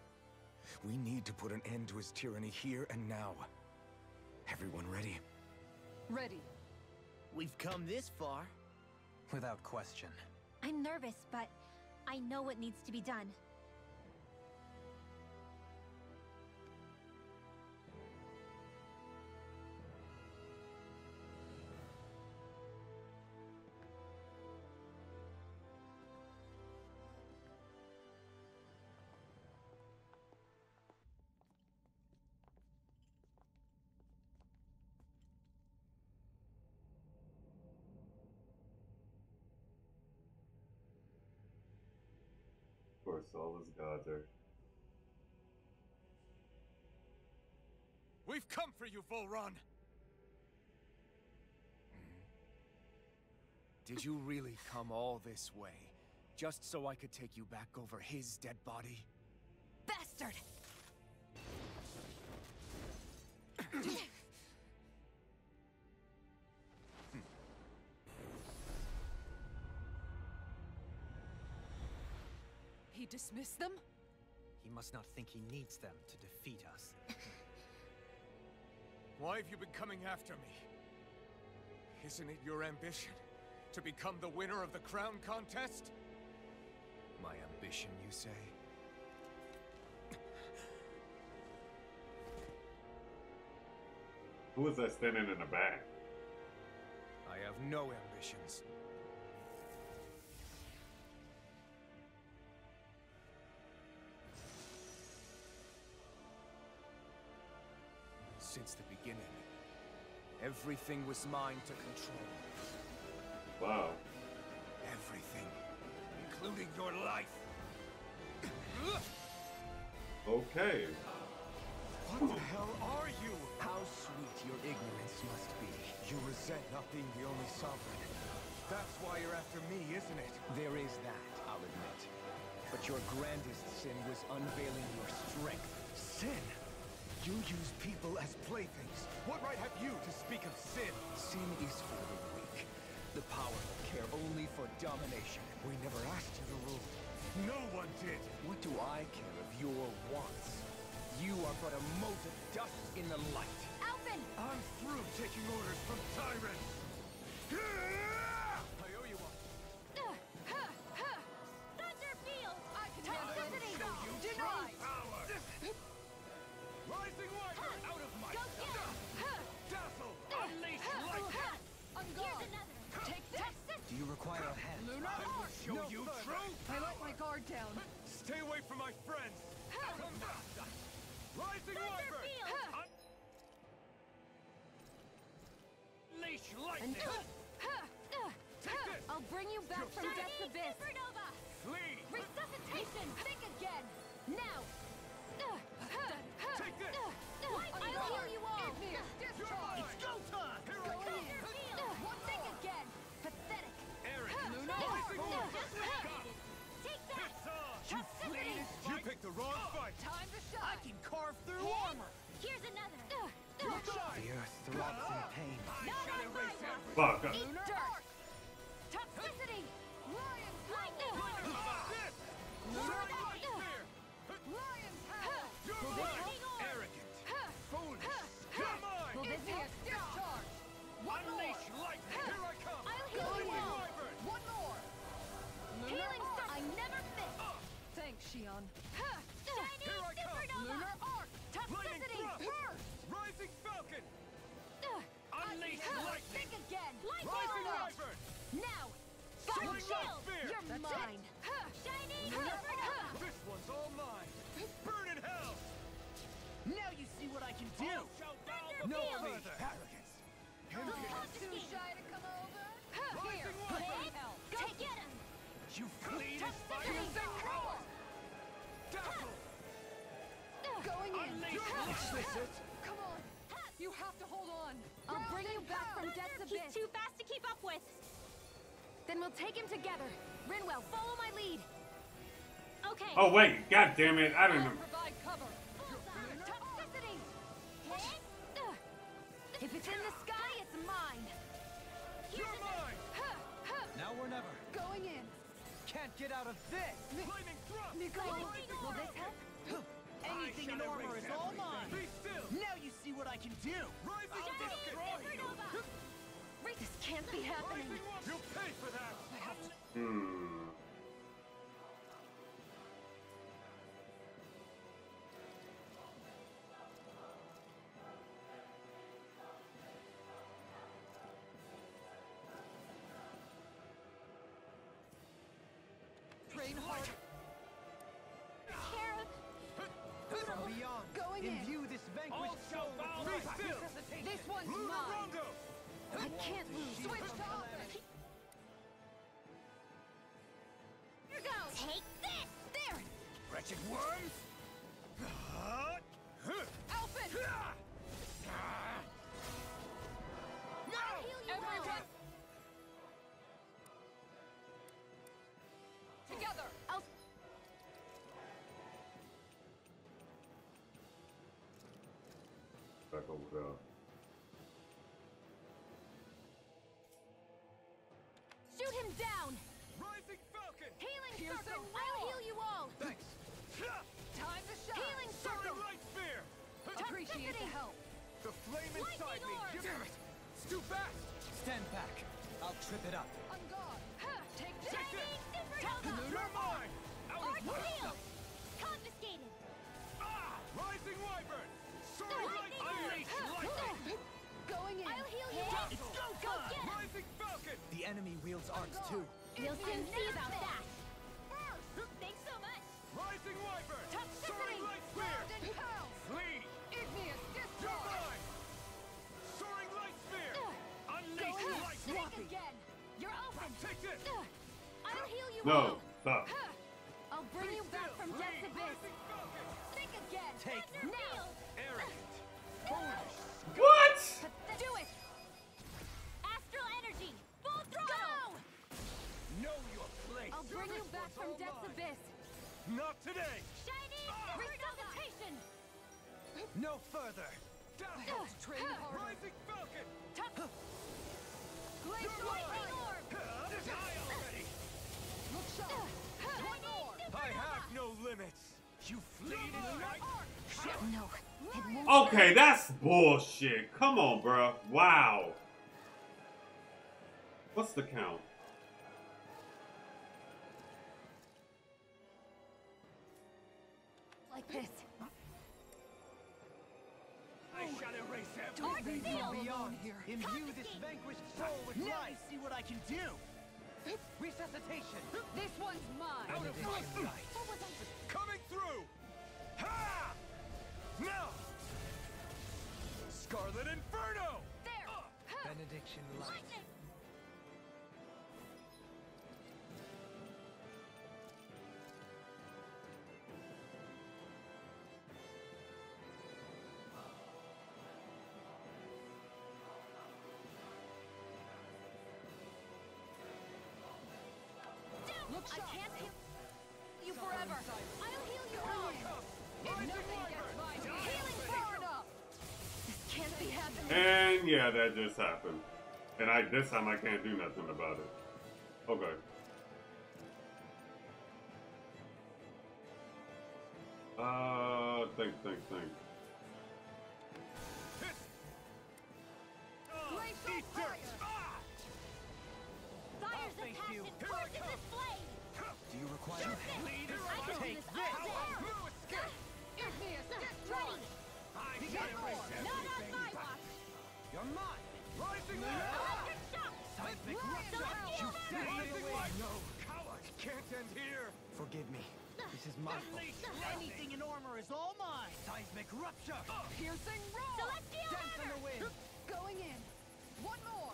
We need to put an end to his tyranny here and now. Everyone ready? Ready. We've come this far. Without question. I'm nervous, but I know what needs to be done. Of course, all his gods are. We've come for you, Vholran! Did you really come all this way, just so I could take you back over his dead body? Bastard! He dismissed them? He must not think he needs them to defeat us. Why have you been coming after me? Isn't it your ambition to become the winner of the crown contest? My ambition, you say? Who is that standing in the back? I have no ambitions. Since the beginning, everything was mine to control. Wow. Everything, including your life. Okay. What the hell are you? How sweet your ignorance must be. You resent not being the only sovereign. That's why you're after me, isn't it? There is that, I'll admit. But your grandest sin was unveiling your strength. Sin? You use people as playthings. What right have you to speak of sin? Sin is for the weak. The powerful care only for domination. We never asked you to rule. No one did. What do I care of your wants? You are but a mote of dust in the light. Alphen! I'm through taking orders from tyrants. I owe you one. Thunderfield! I can handle it. Show you Denied. true power. Rising Wyvern out of my Go get him! dazzle. Unleash lightning. On Here's guard. another! Take this. Do you require a hand? Lunar I will Arc. show No you further. true I let power. my guard down. Stay away from my friends. Come back. Rising Wyvern. Thunderfield! Unleash lightning. Take this. I'll bring you back from Shining Death's Abyss! Supernova! Flee. Resuscitation! Think again! Now! Take this. I'll heal you all! Igneous discharge. It's go time. Here I come. Thunderfield! Think again! Pathetic! Eric. Lunar Rising Arc. Wyvern. Take that! It's on. You fleeted! You picked the wrong fight. Time to shine. I can carve through armor. Here's another! You die. The earth throbs in pain. Not on my watch! Fuck. Eat Lunar dirt! Arc. Toxicity! Lion's Lightning! This. Lightning! Lion's Howl. You're Lightning mine. orb! Arrogant. Foolish. You're mine. Igneous discharge. One more. Unleash lightning. Here I come. I'll heal you Rising all! Wyvern. One more. Lunar Healing Arc. Star! I never miss! Thanks, Shion. Shining Here I come. Supernova! Lunar Arc. Lightning Toxicity! thrust. Rising Falcon. Unleash lightning. Think again! Rising Lightning orb! Wyvern. Now! Soaring Fire shield! Spear. You're That's mine! Shining Supernova! This one's all mine. Burn in hell. Now you see what I can do. All shall bow No before me. further. Arrogance. Too Confiscate! shy to come over? Rising Here. Wyvern. Help. Go get him! You flee this Toxicity! fire. Dazzle. Going in. Unleash lightning. Come on. You have to hold on. I'll bring you back from Death's He's Abyss! He's too fast to keep up with! Then we'll take him together! Rinwell, follow my lead! Okay! Oh wait, god damn it! I don't know. Provide cover. Toxicity! If it's in the sky, it's mine! You're mine. Now or never. Going in. Can't get out of this. Flaming thrust. Will this help? Anything in armor is all mine. Be still. Now you see what I can do. Rising Shining Falcon. Supernova! This can't be happening! Rising Wyvern. You'll pay for that. I have to. Train hard. Carib! From beyond. Going in. Imbue this All vanquished shall soul bow. with Be life. still. This one's Lunar mine. Rondo. I can't lose. Switch to offense. Here goes! Take this! There! Wretched worms. Alphen. I'll heal you Everyone. all! Together. Back over there. Shoot him down! Rising Falcon. Healing Here's circle! the I'll wall. heal you all! Thanks. Time to shine. Healing Soaring circle! light spear. Appreciate the Toxicity. help. The flame inside me. orb. Damn it. It's too fast. Stand back. I'll trip it up. On guard. Take this. Take this. Supernova! You're mine. Out Arc of my shield! Confiscated! Rising Wyvern. Soaring light. Lightning orb. Unleash lightning. too. We'll soon see about that. Thanks so much. Rising Wyvern! Toxicity! Soaring Light Spear! Shroud and Pals! Flee! Igneous You're discharge! mine! Soaring Light Spear! Unleash Go Light Think Spear! again! You're open! Take this! I'll heal you No, all. stop. I'll bring you back from death's abyss. Rising Falcon! Think again! Take Now. Arrogant! Foolish! What? Do it. Astral energy. Full throttle. Know your place! I'll bring you back from death's abyss. Not today! Shiny resuscitation. No further! Train harder! Rising Falcon! Glacial Lightning Eye! orb. Die already! Look sharp! One more! I have no limits! You fleeting light! No, it won't. Okay, that's bullshit. Come on, bro. Wow. What's the count? Like this. I shall erase Dark everything seal. from beyond here. Imbue this vanquished soul with Now life! you see what I can do. Resuscitation! This one's mine! Out of my sight! Coming through! Ha! Now! Scarlet Inferno! There. Benediction light. Lightning. Look I sharp! can't heal you forever. I'll heal you all. If nothing gets by me, healing far enough! This can't be happening. And yeah, that just happened. And this time I can't do nothing about it. Okay. Think. Glacial fire! Fire's face attack you. and torches this flame. Do you require I can do Take this all day. Igneous discharge! I Get more! Not on my watch. You're mine! Rising Electric shock. Seismic Celestial You hammer. said Rising away! light! No, coward! Can't end here! Forgive me. This is my fault. Anything in armor is all mine. Seismic rupture! Piercing roll! Celestial Dance on the hammer. wind! Going in! One more!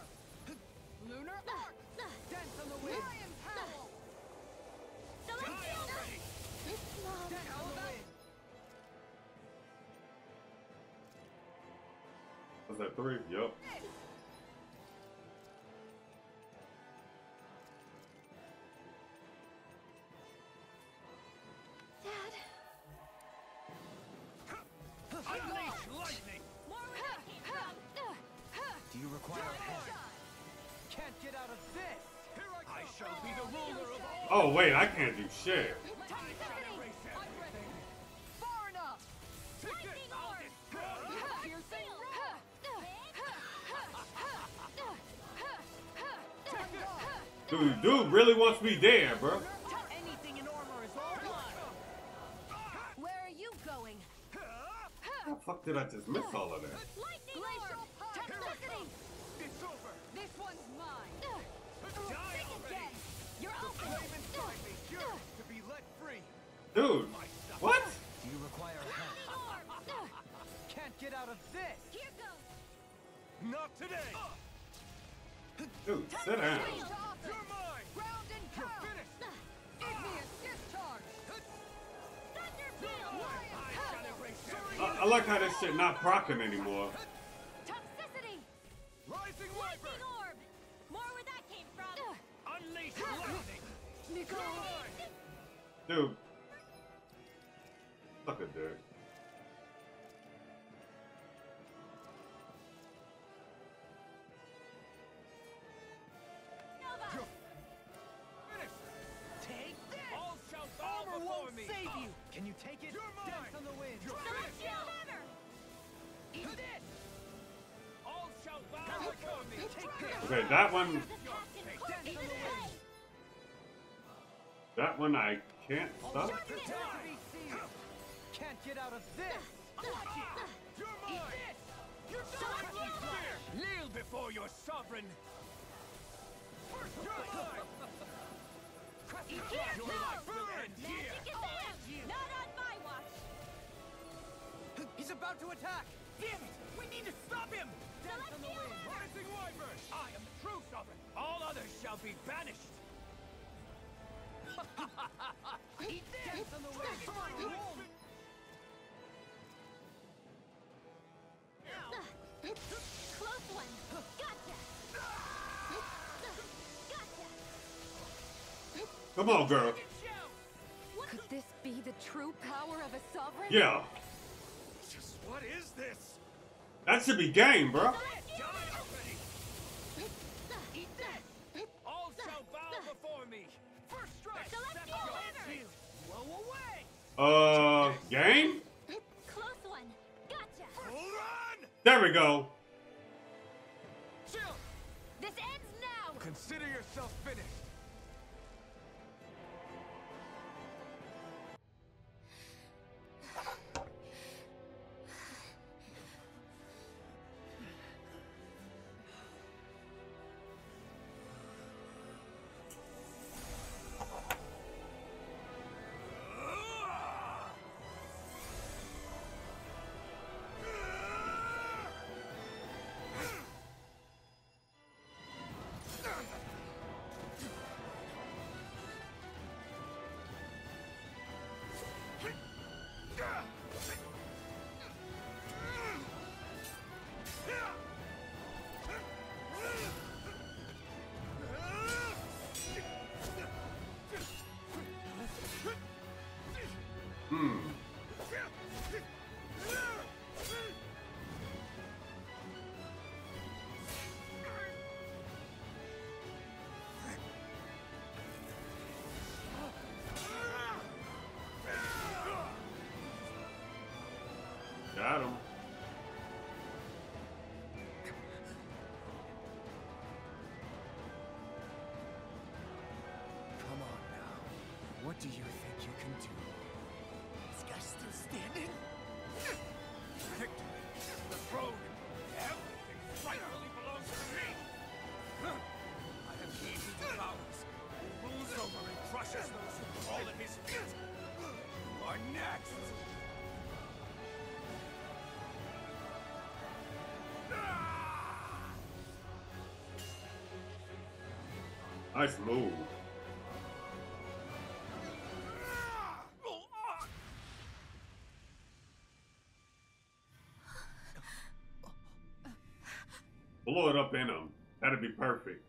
Lunar arc! Dance on the wind! Lion howl! Celestial. Dance on the wind! Was that 3? Yup. Dad. Unleash lightning! More where that came from. Do you require help? Can't get out of this! Here I shall be the ruler of all! Oh wait, I can't do shit. Far enough! Lightning orb. Piercing roll! Dude really wants me there, bro. Anything in armor is all mine. Where are you going? How the fuck did I just miss all of that? Lightning Glacial orb. power! Toxicity. It's over! This one's mine! Die Think already! again. You're open. Flame inside me yearns to be let free! Dude, what? Do you require help? Lightning orb. Can't get out of this! Here goes. Not today! Dude, sit down. You're mine! Ground and You're pound! finished! Igneous discharge! Thunder peal. I shall erase everything! I like how this shit not procking anymore. Toxicity. Rising Wyvern! Lightning orb. More where that came from. Unleash lightning! Dude. Suck a dick. Nova. Finish! Take this. All shall bow Armor before won't me! save you. Can you take it? You're mine! Dance on the wind! You're finished! Celestial hammer. Eat this. All shall bow before me! Take this! Okay, that one Fire's attack and torches this flame. that one I can't stop. Prepare to be seized! Can't get out of this! You're mine! You're Kneel before your sovereign! Your life will end here. Not on my watch! He's about to attack! Damn it! We need to stop him! Dance on the wind, rising wyvern! I am the true sovereign. All others shall be banished. Eat this! Dance on the wind! Close one. Gotcha. Gotcha. Come on, girl. Could this be the true power of a sovereign? Yeah. Just what is this? That should be game, bro. Die already! Eat this! All shall bow before me. First strike. Set your shield. Blow away. Game? Close one. Gotcha. Vholran! There we go. Chill. This ends now! Consider yourself finished. Got him. Come on now. What do you think you can do? This guy still standing? Victory, the throne, everything rightfully belongs to me. I have he who devours, who rules over and crushes those who fall at his feet. You are next. Nice move. Blow it up in him. That'd be perfect.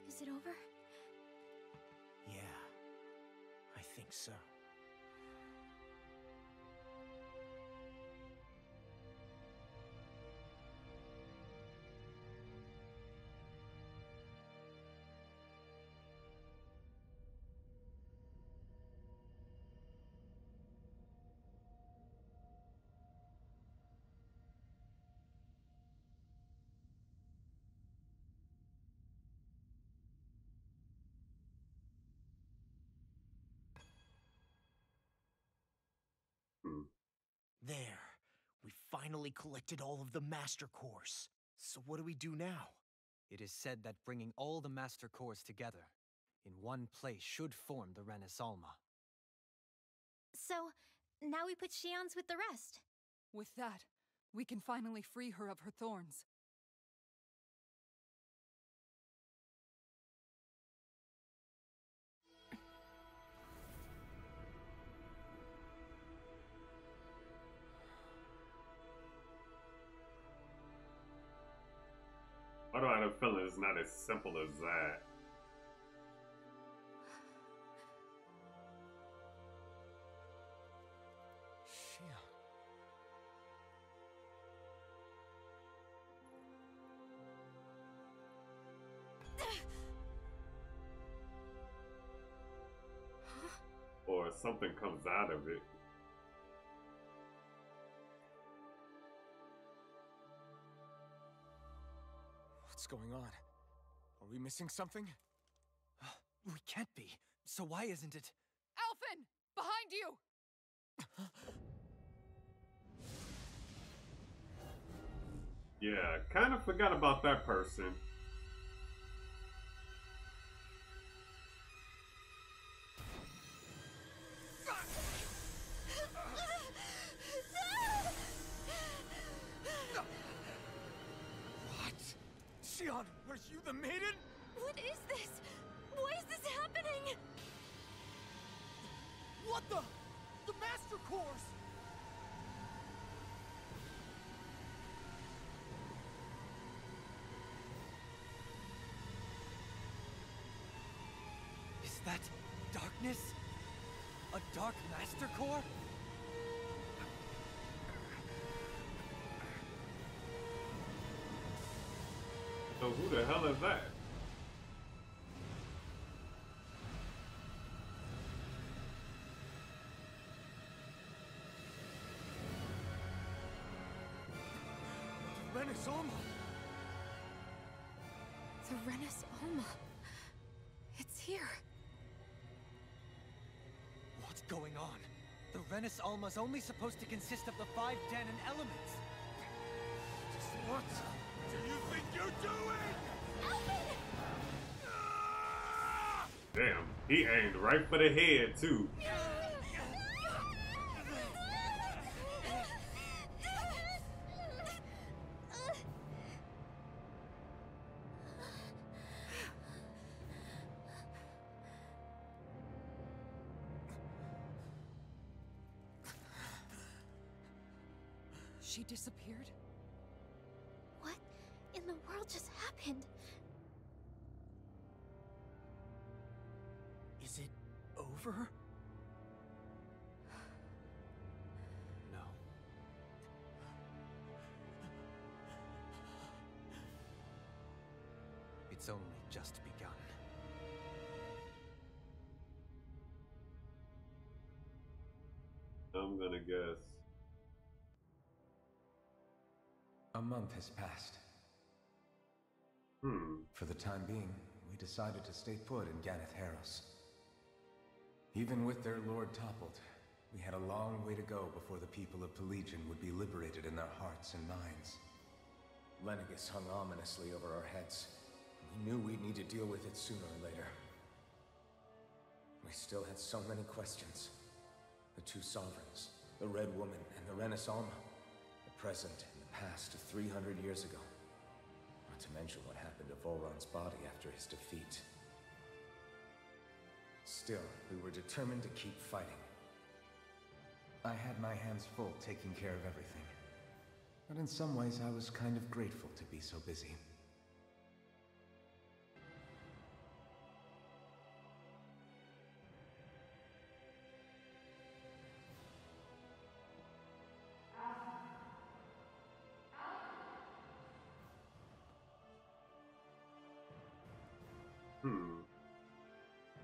Is it over? Yeah, I think so. There. We finally collected all of the Master Cores. So what do we do now? It is said that bringing all the Master Cores together in one place should form the Renaissance. So, now we put Shion's with the rest. With that, we can finally free her of her thorns. Why do I have a feeling it's not as simple as that? something comes out of it. What's going on? Are we missing something? We can't be. So why isn't it? Alphen! Behind you! Yeah, kind of forgot about that person. What? Xion, are you the maiden? What is this? Why is this happening? What the? The Master Course! Is that darkness? A dark master core? So who the hell is that? Renan-occupied. The Renan-occupied. It's here. What's going on? The Renan-occupied's only supposed to consist of the 5 Dahna elements. What do you think you're doing? Damn, he aimed right for the head too. She disappeared? What in the world just happened? Is it over? No. It's only just begun. I'm gonna guess. A month has passed. For the time being, we decided to stay put in Ganath Haros. Even with their lord toppled, we had a long way to go before the people of Pelegion would be liberated in their hearts and minds. Lenegis hung ominously over our heads. We knew we'd need to deal with it sooner or later. We still had so many questions. The two sovereigns, the Red Woman and the Renan-occupied, the present and the past of 300 years ago. Not to mention what happened to Vholran's body after his defeat. Still, we were determined to keep fighting. I had my hands full taking care of everything. But in some ways, I was kind of grateful to be so busy.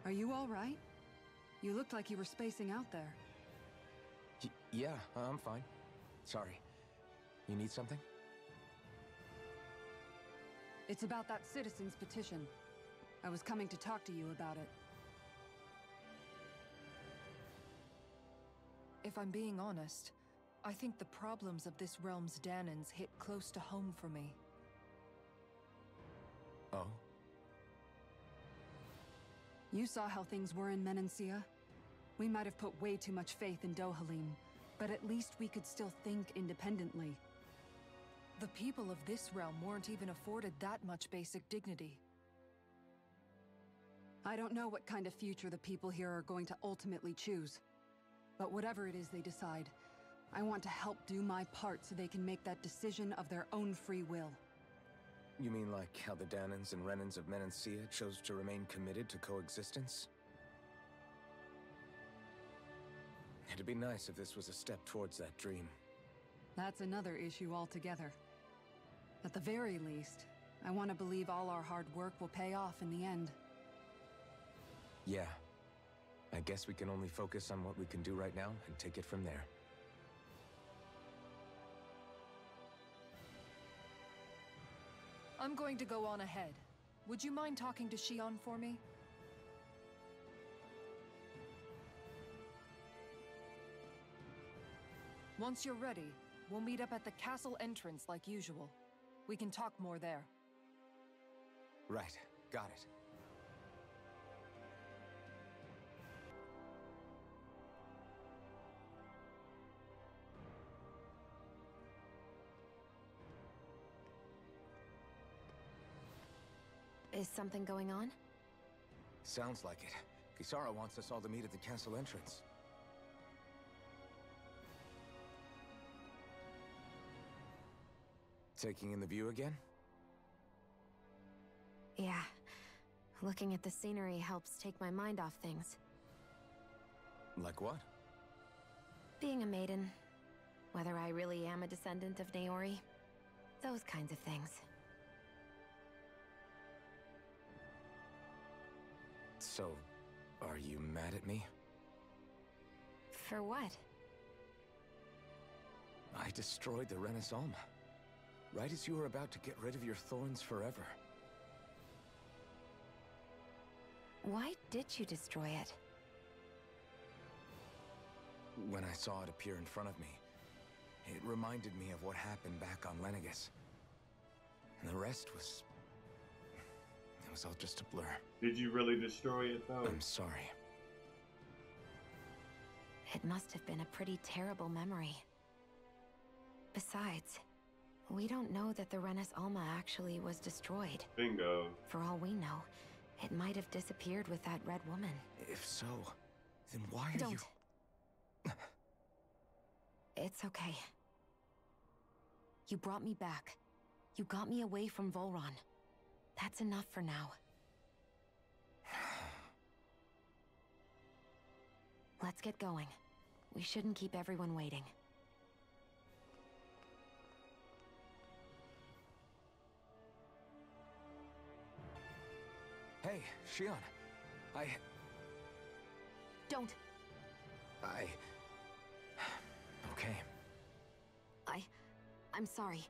Are you all right? You looked like you were spacing out there. Yeah, I'm fine. Sorry. You need something? It's about that citizen's petition. I was coming to talk to you about it. If I'm being honest, I think the problems of this realm's Dahnans hit close to home for me. Oh? You saw how things were in Menancia. We might have put way too much faith in Dohalim, but at least we could still think independently. The people of this realm weren't even afforded that much basic dignity. I don't know what kind of future the people here are going to ultimately choose. But whatever it is they decide, I want to help do my part so they can make that decision of their own free will. You mean like how the Dahnans and Renans of Menancia chose to remain committed to coexistence? It'd be nice if this was a step towards that dream. That's another issue altogether. At the very least, I want to believe all our hard work will pay off in the end. Yeah. I guess we can only focus on what we can do right now and take it from there. I'm going to go on ahead. Would you mind talking to Shion for me? Once you're ready, we'll meet up at the castle entrance like usual. We can talk more there. Right, got it. Is something going on? Sounds like it. Kisara wants us all to meet at the castle entrance. Taking in the view again? Yeah. Looking at the scenery helps take my mind off things. Like what? Being a maiden. Whether I really am a descendant of Naori. Those kinds of things. So, are you mad at me? For what? I destroyed the Renan-occupied. Right as you were about to get rid of your thorns forever. Why did you destroy it? When I saw it appear in front of me, it reminded me of what happened back on Lenegis. And the rest was... it was all just a blur. Did you really destroy it, though? I'm sorry. It must have been a pretty terrible memory. Besides, we don't know that the Renan-occupied actually was destroyed. Bingo. For all we know, it might have disappeared with that red woman. If so, then why are Don't. you... It's okay. You brought me back. You got me away from Vholran. That's enough for now. Let's get going. We shouldn't keep everyone waiting. Hey, Shion. Don't. Okay. I'm sorry.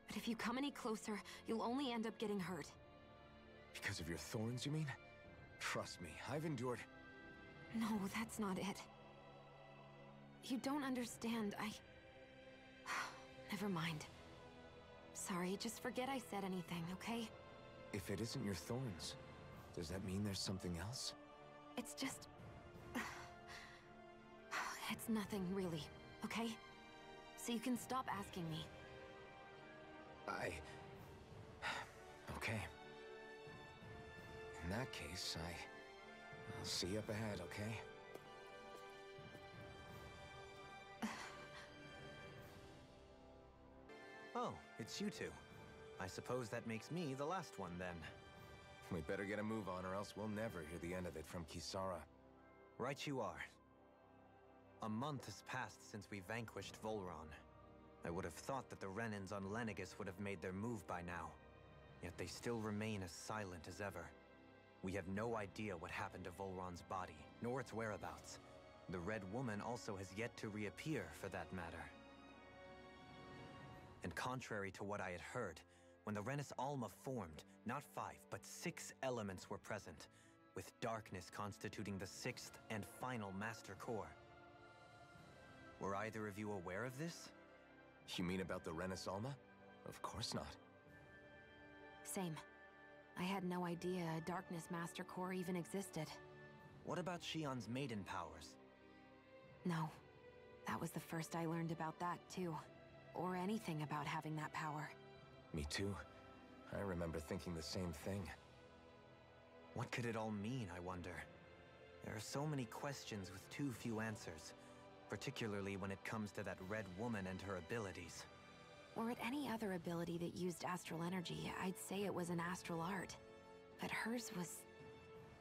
But if you come any closer, you'll only end up getting hurt. Because of your thorns, you mean? Trust me, I've endured... No, that's not it. You don't understand, Never mind. Sorry, just forget I said anything, okay? If it isn't your thorns, does that mean there's something else? It's just... It's nothing, really, okay? So you can stop asking me. Okay. In that case, I'll see you up ahead, okay? Oh, it's you two. I suppose that makes me the last one, then. We better get a move on, or else we'll never hear the end of it from Kisara. Right you are. A month has passed since we vanquished Vholran. I would have thought that the Renans on Lenegis would have made their move by now. Yet they still remain as silent as ever. We have no idea what happened to Vholran's body, nor its whereabouts. The Red Woman also has yet to reappear, for that matter. And contrary to what I had heard, when the Renan-occupied formed, not 5, but 6 elements were present, with darkness constituting the 6th and final Master Core. Were either of you aware of this? You mean about the Renan-occupied? Of course not. Same. I had no idea a Darkness Master Core even existed. What about Shion's maiden powers? No. That was the first I learned about that, too. Or anything about having that power. Me too. I remember thinking the same thing. What could it all mean, I wonder? There are so many questions with too few answers, particularly when it comes to that Red Woman and her abilities. Were it any other ability that used astral energy, I'd say it was an astral art. But hers was...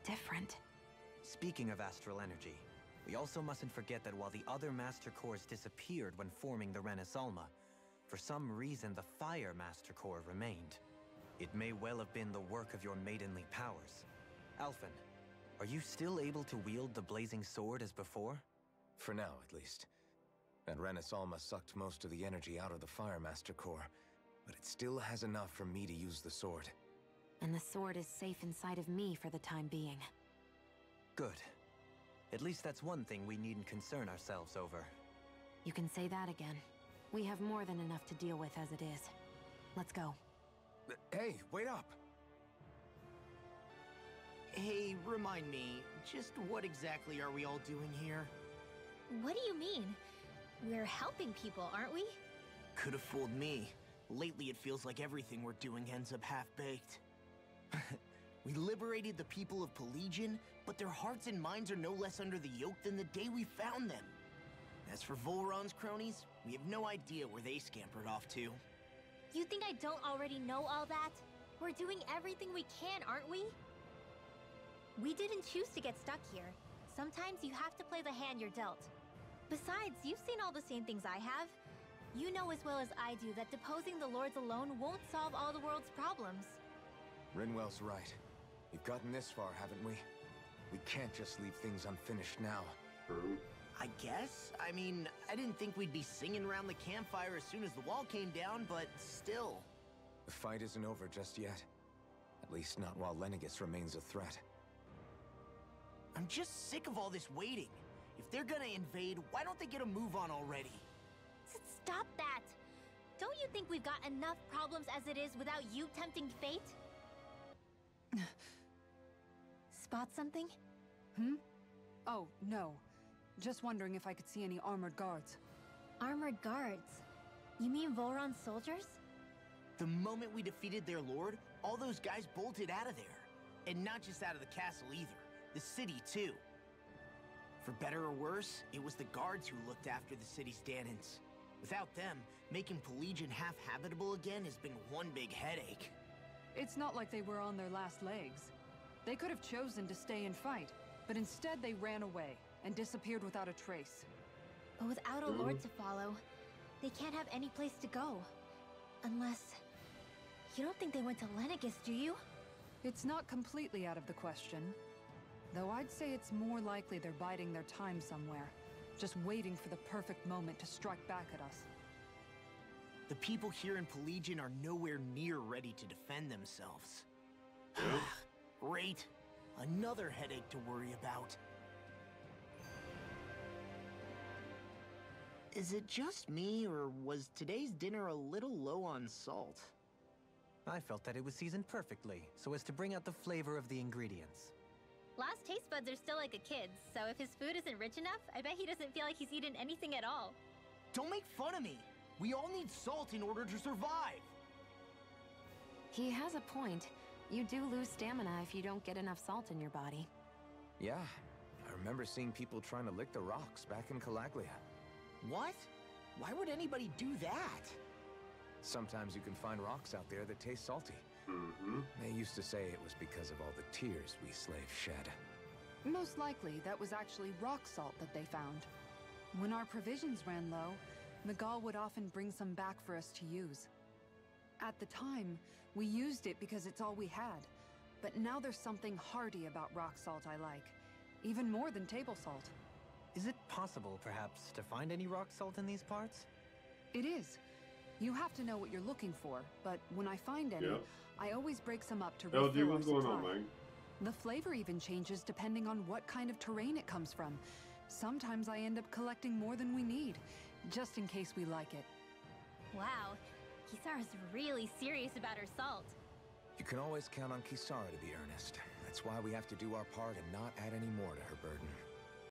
different. Speaking of astral energy, we also mustn't forget that while the other Master Cores disappeared when forming the Renan-occupied, for some reason the Fire Master Core remained. It may well have been the work of your maidenly powers. Alphen, Are you still able to wield the blazing sword as before? For now, at least. That Renaissance sucked most of the energy out of the Firemaster core, but it still has enough for me to use the sword. And the sword is safe inside of me for the time being. Good. At least that's one thing we needn't concern ourselves over. You can say that again. We have more than enough to deal with as it is. Let's go. Hey, wait up! Hey, remind me, just what exactly are we all doing here? What do you mean? We're helping people, aren't we? Could have fooled me. Lately it feels like everything we're doing ends up half-baked. We liberated the people of Pelegion, but their hearts and minds are no less under the yoke than the day we found them. As for Vholran's cronies, we have no idea where they scampered off to. You think I don't already know all that? We're doing everything we can, aren't we? We didn't choose to get stuck here. Sometimes you have to play the hand you're dealt. Besides, you've seen all the same things I have. You know as well as I do that deposing the lords alone won't solve all the world's problems. Rinwell's right. We've gotten this far, haven't we? We can't just leave things unfinished now. True. I guess? I mean, I didn't think we'd be singing around the campfire as soon as the wall came down, but still. The fight isn't over just yet. At least not while Lenegis remains a threat. I'm just sick of all this waiting. If they're gonna invade, why don't they get a move on already? Stop that! Don't you think we've got enough problems as it is without you tempting fate? Spot something? Oh, no. Just wondering if I could see any armored guards. Armored guards? You mean Vholran's soldiers? The moment we defeated their lord, all those guys bolted out of there. And not just out of the castle either. The city, too. For better or worse, it was the guards who looked after the city's denizens. Without them, making Pelegion half-habitable again has been one big headache. It's not like they were on their last legs. They could have chosen to stay and fight, but instead they ran away and disappeared without a trace. But without a lord to follow, they can't have any place to go. Unless... You don't think they went to Lenegis, do you? It's not completely out of the question. Though I'd say it's more likely they're biding their time somewhere, just waiting for the perfect moment to strike back at us. The people here in Pelegion are nowhere near ready to defend themselves. Great. Another headache to worry about. Is it just me, or was today's dinner a little low on salt? I felt that it was seasoned perfectly, so as to bring out the flavor of the ingredients. Last taste buds are still like a kid's, so if his food isn't rich enough, I bet he doesn't feel like he's eaten anything at all. Don't make fun of me! We all need salt in order to survive! He has a point. You do lose stamina if you don't get enough salt in your body. Yeah, I remember seeing people trying to lick the rocks back in Calaglia. What? Why would anybody do that? Sometimes you can find rocks out there that taste salty. They used to say it was because of all the tears we slaves shed. Most likely, that was actually rock salt that they found. When our provisions ran low, Miguel would often bring some back for us to use. At the time, we used it because it's all we had. But now there's something hearty about rock salt I like. Even more than table salt. Is it possible, perhaps, to find any rock salt in these parts? It is. You have to know what you're looking for, but when I find any, I always break some up to refill our what's going supply. on, man? The flavor even changes depending on what kind of terrain it comes from. Sometimes I end up collecting more than we need, just in case we like it. Wow, Kisara's really serious about her salt. You can always count on Kisara to be earnest. That's why we have to do our part and not add any more to her burden.